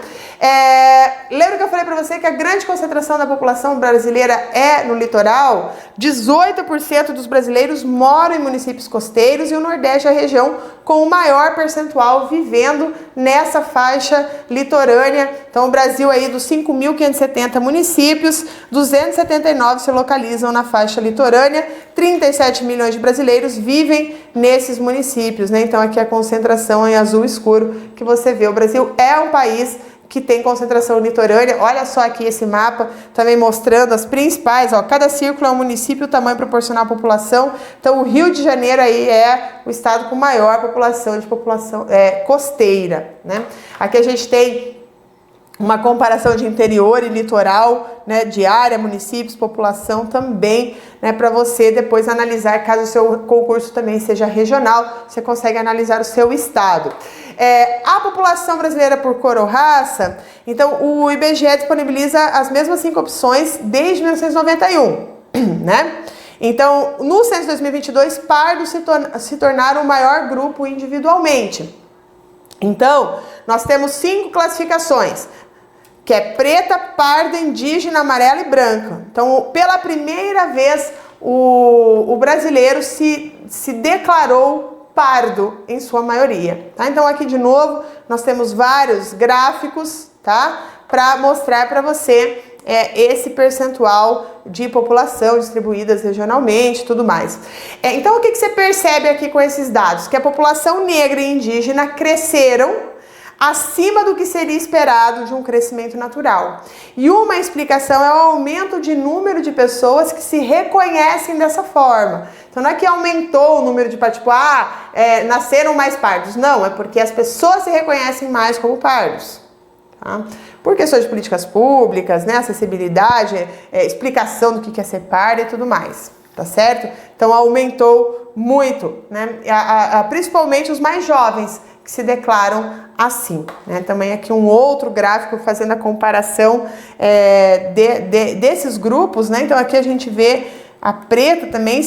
Lembra que eu falei para você que a grande concentração da população brasileira é no litoral? 18% dos brasileiros moram em municípios costeiros e o Nordeste é a região com o maior percentual vivendo nessa faixa litorânea. Então o Brasil aí dos 5.570 municípios, 279 se localizam na faixa litorânea, 37 milhões de brasileiros vivem nesses municípios, né? Então aqui a concentração em azul escuro que você vê. O Brasil é um país que tem concentração litorânea. Olha só aqui esse mapa, também mostrando as principais, ó, cada círculo é um município, o tamanho proporcional à população. Então o Rio de Janeiro aí é o estado com maior população costeira, né? Aqui a gente tem uma comparação de interior e litoral, né, de área, municípios, população também, né, para você depois analisar, caso o seu concurso também seja regional, você consegue analisar o seu estado. A população brasileira por cor ou raça, então o IBGE disponibiliza as mesmas 5 opções desde 1991, né? Então, no censo de 2022, pardos se tornaram o maior grupo individualmente. Então, nós temos 5 classificações, que é preta, parda, indígena, amarela e branca. Então, pela primeira vez, o brasileiro se declarou pardo em sua maioria, tá? Então, aqui de novo, nós temos vários gráficos, tá? Para mostrar para você esse percentual de população distribuídas regionalmente e tudo mais. Então, o que você percebe aqui com esses dados? Que a população negra e indígena cresceram acima do que seria esperado de um crescimento natural. E uma explicação é o aumento de número de pessoas que se reconhecem dessa forma. Então não é que aumentou o número de tipo, nasceram mais pardos. Não, é porque as pessoas se reconhecem mais como pardos. Tá? Por questões de políticas públicas, né, acessibilidade, explicação do que é ser pardo e tudo mais. Tá certo? Então aumentou muito, né? Principalmente os mais jovens que se declaram assim, né? Também aqui um outro gráfico fazendo a comparação desses grupos, né? Então aqui a gente vê a preta também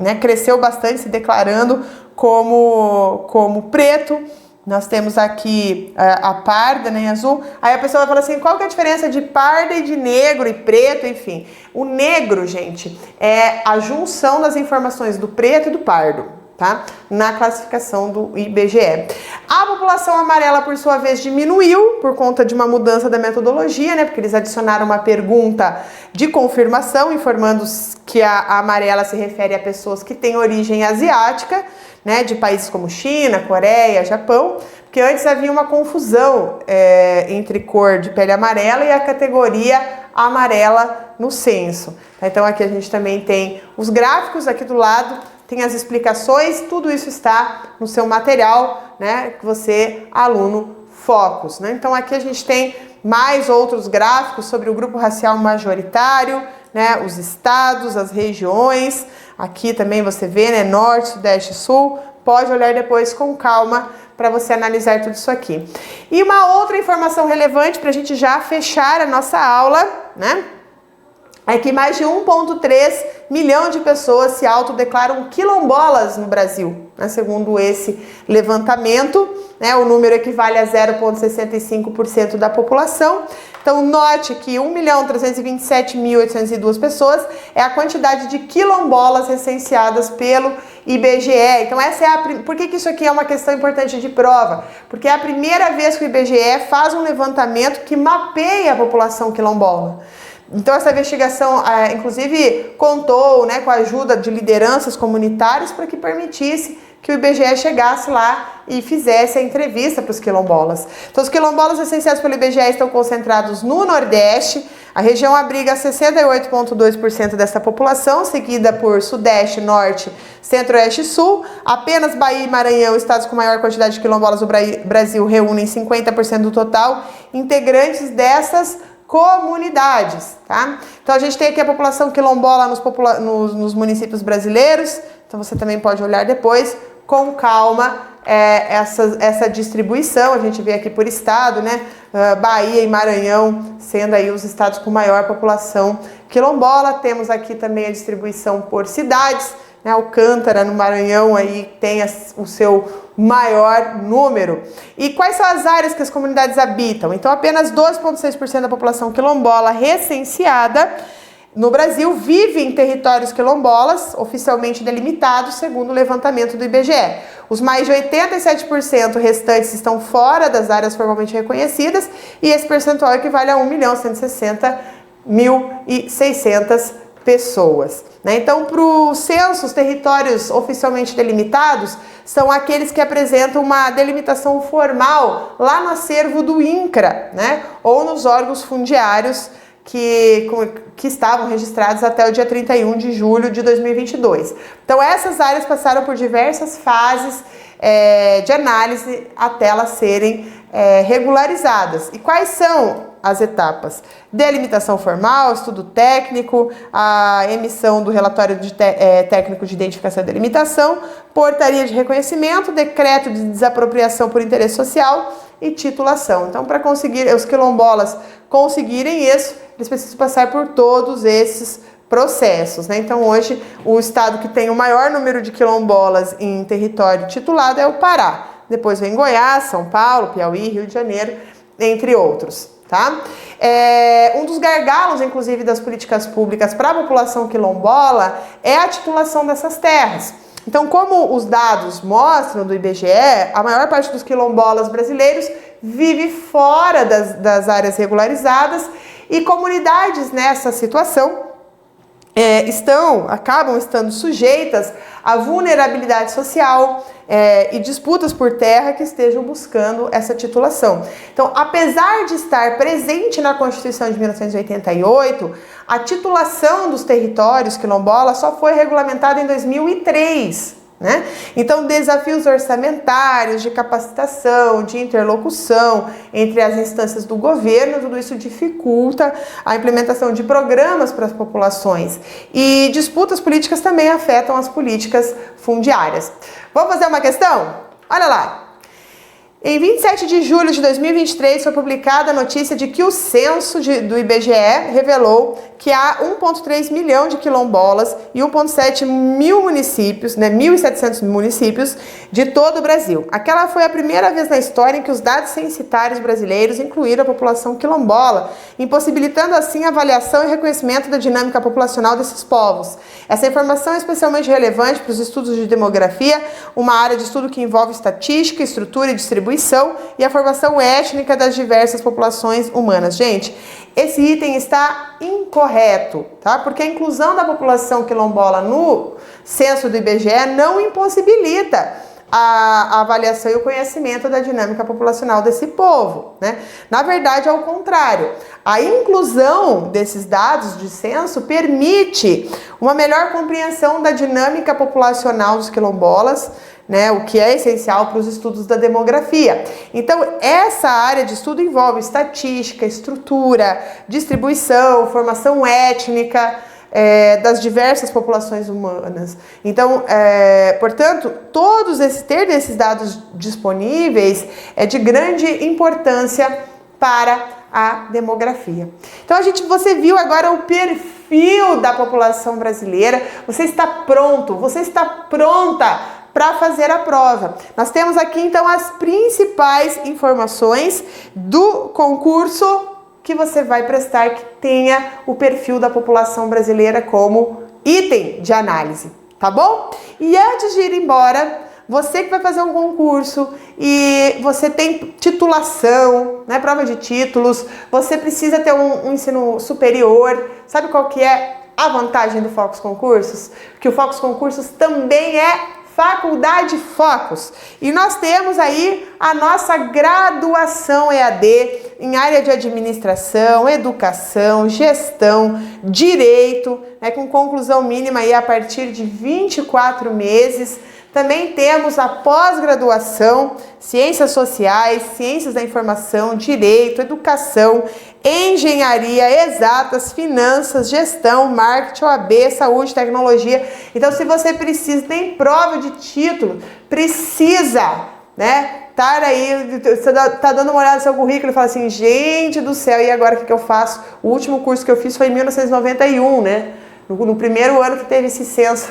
né, cresceu bastante, se declarando como preto. Nós temos aqui a parda, né, em azul. Aí a pessoa vai falar assim, qual que é a diferença de parda e de negro e preto, enfim. O negro, gente, é a junção das informações do preto e do pardo, tá? Na classificação do IBGE. A população amarela, por sua vez, diminuiu por conta de uma mudança da metodologia, né? Porque eles adicionaram uma pergunta de confirmação, informando que a amarela se refere a pessoas que têm origem asiática, né, de países como China, Coreia, Japão, porque antes havia uma confusão entre cor de pele amarela e a categoria amarela no censo. Então aqui a gente também tem os gráficos aqui do lado, tem as explicações, tudo isso está no seu material, né, que você, aluno, Focus, né? Então aqui a gente tem mais outros gráficos sobre o grupo racial majoritário, né, os estados, as regiões. Aqui também você vê, né, norte, sudeste, sul. Pode olhar depois com calma para você analisar tudo isso aqui. E uma outra informação relevante para a gente já fechar a nossa aula, né, é que mais de 1,3 milhão de pessoas se autodeclaram quilombolas no Brasil, né, segundo esse levantamento, né, o número equivale a 0,65% da população. Então, note que 1.327.802 pessoas é a quantidade de quilombolas recenseadas pelo IBGE. Então, por que isso aqui é uma questão importante de prova? Porque é a primeira vez que o IBGE faz um levantamento que mapeia a população quilombola. Então, essa investigação, inclusive, contou, né, com a ajuda de lideranças comunitárias para que permitisse que o IBGE chegasse lá e fizesse a entrevista para os quilombolas. Então, os quilombolas recenseados pelo IBGE estão concentrados no Nordeste. A região abriga 68,2% dessa população, seguida por Sudeste, Norte, Centro-Oeste e Sul. Apenas Bahia e Maranhão, estados com maior quantidade de quilombolas do Brasil, reúnem 50% do total integrantes dessas comunidades, tá? Então a gente tem aqui a população quilombola nos municípios brasileiros, então você também pode olhar depois com calma essa distribuição. A gente vê aqui por estado, né? Bahia e Maranhão sendo aí os estados com maior população quilombola. Temos aqui também a distribuição por cidades, né? Alcântara, no Maranhão, aí tem o seu maior número. E quais são as áreas que as comunidades habitam? Então, apenas 12,6% da população quilombola recenseada no Brasil vive em territórios quilombolas, oficialmente delimitados, segundo o levantamento do IBGE. Os mais de 87% restantes estão fora das áreas formalmente reconhecidas, e esse percentual equivale a 1.160.600 pessoas, né? Então, para o censo, os territórios oficialmente delimitados são aqueles que apresentam uma delimitação formal lá no acervo do INCRA, né? Ou nos órgãos fundiários que estavam registrados até o dia 31 de julho de 2022. Então, essas áreas passaram por diversas fases de análise até elas serem regularizadas. E quais são as etapas? Delimitação formal, estudo técnico, a emissão do relatório técnico de identificação e delimitação, portaria de reconhecimento, decreto de desapropriação por interesse social e titulação. Então, para conseguir os quilombolas conseguirem isso, eles precisam passar por todos esses processos, né? Então, hoje, o estado que tem o maior número de quilombolas em território titulado é o Pará. Depois vem Goiás, São Paulo, Piauí, Rio de Janeiro, entre outros, tá? Um dos gargalos, inclusive, das políticas públicas para a população quilombola é a titulação dessas terras. Então, como os dados mostram do IBGE, a maior parte dos quilombolas brasileiros vive fora das áreas regularizadas, e comunidades nessa situação acabam estando sujeitas à vulnerabilidade social e disputas por terra que estejam buscando essa titulação. Então, apesar de estar presente na Constituição de 1988, a titulação dos territórios quilombolas só foi regulamentada em 2003. Né? Então, desafios orçamentários, de capacitação, de interlocução entre as instâncias do governo, tudo isso dificulta a implementação de programas para as populações. E disputas políticas também afetam as políticas fundiárias. Vamos fazer uma questão? Olha lá. Em 27 de julho de 2023 foi publicada a notícia de que o censo do IBGE revelou que há 1,3 milhão de quilombolas e 1,7 mil municípios, né, 1.700 municípios de todo o Brasil. Aquela foi a primeira vez na história em que os dados censitários brasileiros incluíram a população quilombola, impossibilitando assim a avaliação e reconhecimento da dinâmica populacional desses povos. Essa informação é especialmente relevante para os estudos de demografia, uma área de estudo que envolve estatística, estrutura e distribuição e a formação étnica das diversas populações humanas. Gente, esse item está incorreto, tá? Porque a inclusão da população quilombola no censo do IBGE não impossibilita a avaliação e o conhecimento da dinâmica populacional desse povo, né? Na verdade, ao contrário, a inclusão desses dados de censo permite uma melhor compreensão da dinâmica populacional dos quilombolas, né, o que é essencial para os estudos da demografia. Então, essa área de estudo envolve estatística, estrutura, distribuição, formação étnica das diversas populações humanas. Então, portanto, ter esses dados disponíveis é de grande importância para a demografia. Então, você viu agora o perfil da população brasileira. Você está pronto, você está pronta para fazer a prova. Nós temos aqui, então, as principais informações do concurso que você vai prestar, que tenha o perfil da população brasileira como item de análise, tá bom? E antes de ir embora, você que vai fazer um concurso e você tem titulação, né, prova de títulos, você precisa ter um ensino superior. Sabe qual que é a vantagem do Focus Concursos? Que o Focus Concursos também é Faculdade Focus. E nós temos aí a nossa graduação EAD em área de administração, educação, gestão, direito, né, com conclusão mínima aí a partir de 24 meses. Também temos a pós-graduação, ciências sociais, ciências da informação, direito, educação, engenharia, exatas, finanças, gestão, marketing, OAB, saúde, tecnologia. Então, se você precisa, tem prova de título, precisa, né, estar aí, você tá dando uma olhada no seu currículo e fala assim, gente do céu, e agora o que eu faço? O último curso que eu fiz foi em 1991, né? no primeiro ano que teve esse censo,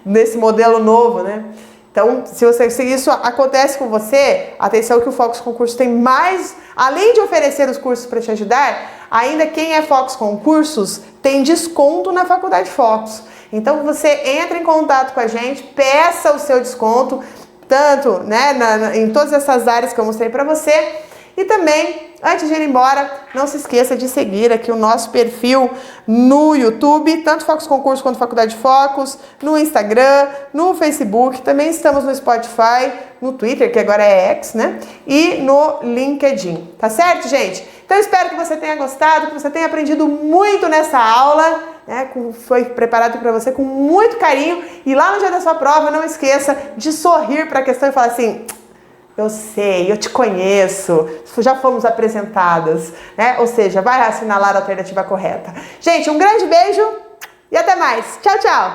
nesse modelo novo, né? Então, se isso acontece com você, atenção que o Focus Concurso tem mais, além de oferecer os cursos para te ajudar, ainda quem é Focus Concursos tem desconto na Faculdade Focus. Então, você entra em contato com a gente, peça o seu desconto, tanto né, em todas essas áreas que eu mostrei para você, e também, antes de ir embora, não se esqueça de seguir aqui o nosso perfil no YouTube, tanto Focus Concurso quanto Faculdade Focus, no Instagram, no Facebook, também estamos no Spotify, no Twitter, que agora é X, né? E no LinkedIn, tá certo, gente? Então, espero que você tenha gostado, que você tenha aprendido muito nessa aula, né? Foi preparado para você com muito carinho, e lá no dia da sua prova, não esqueça de sorrir para a questão e falar assim: eu sei, eu te conheço, já fomos apresentadas, né? Ou seja, vai assinalar a alternativa correta. Gente, um grande beijo e até mais. Tchau, tchau!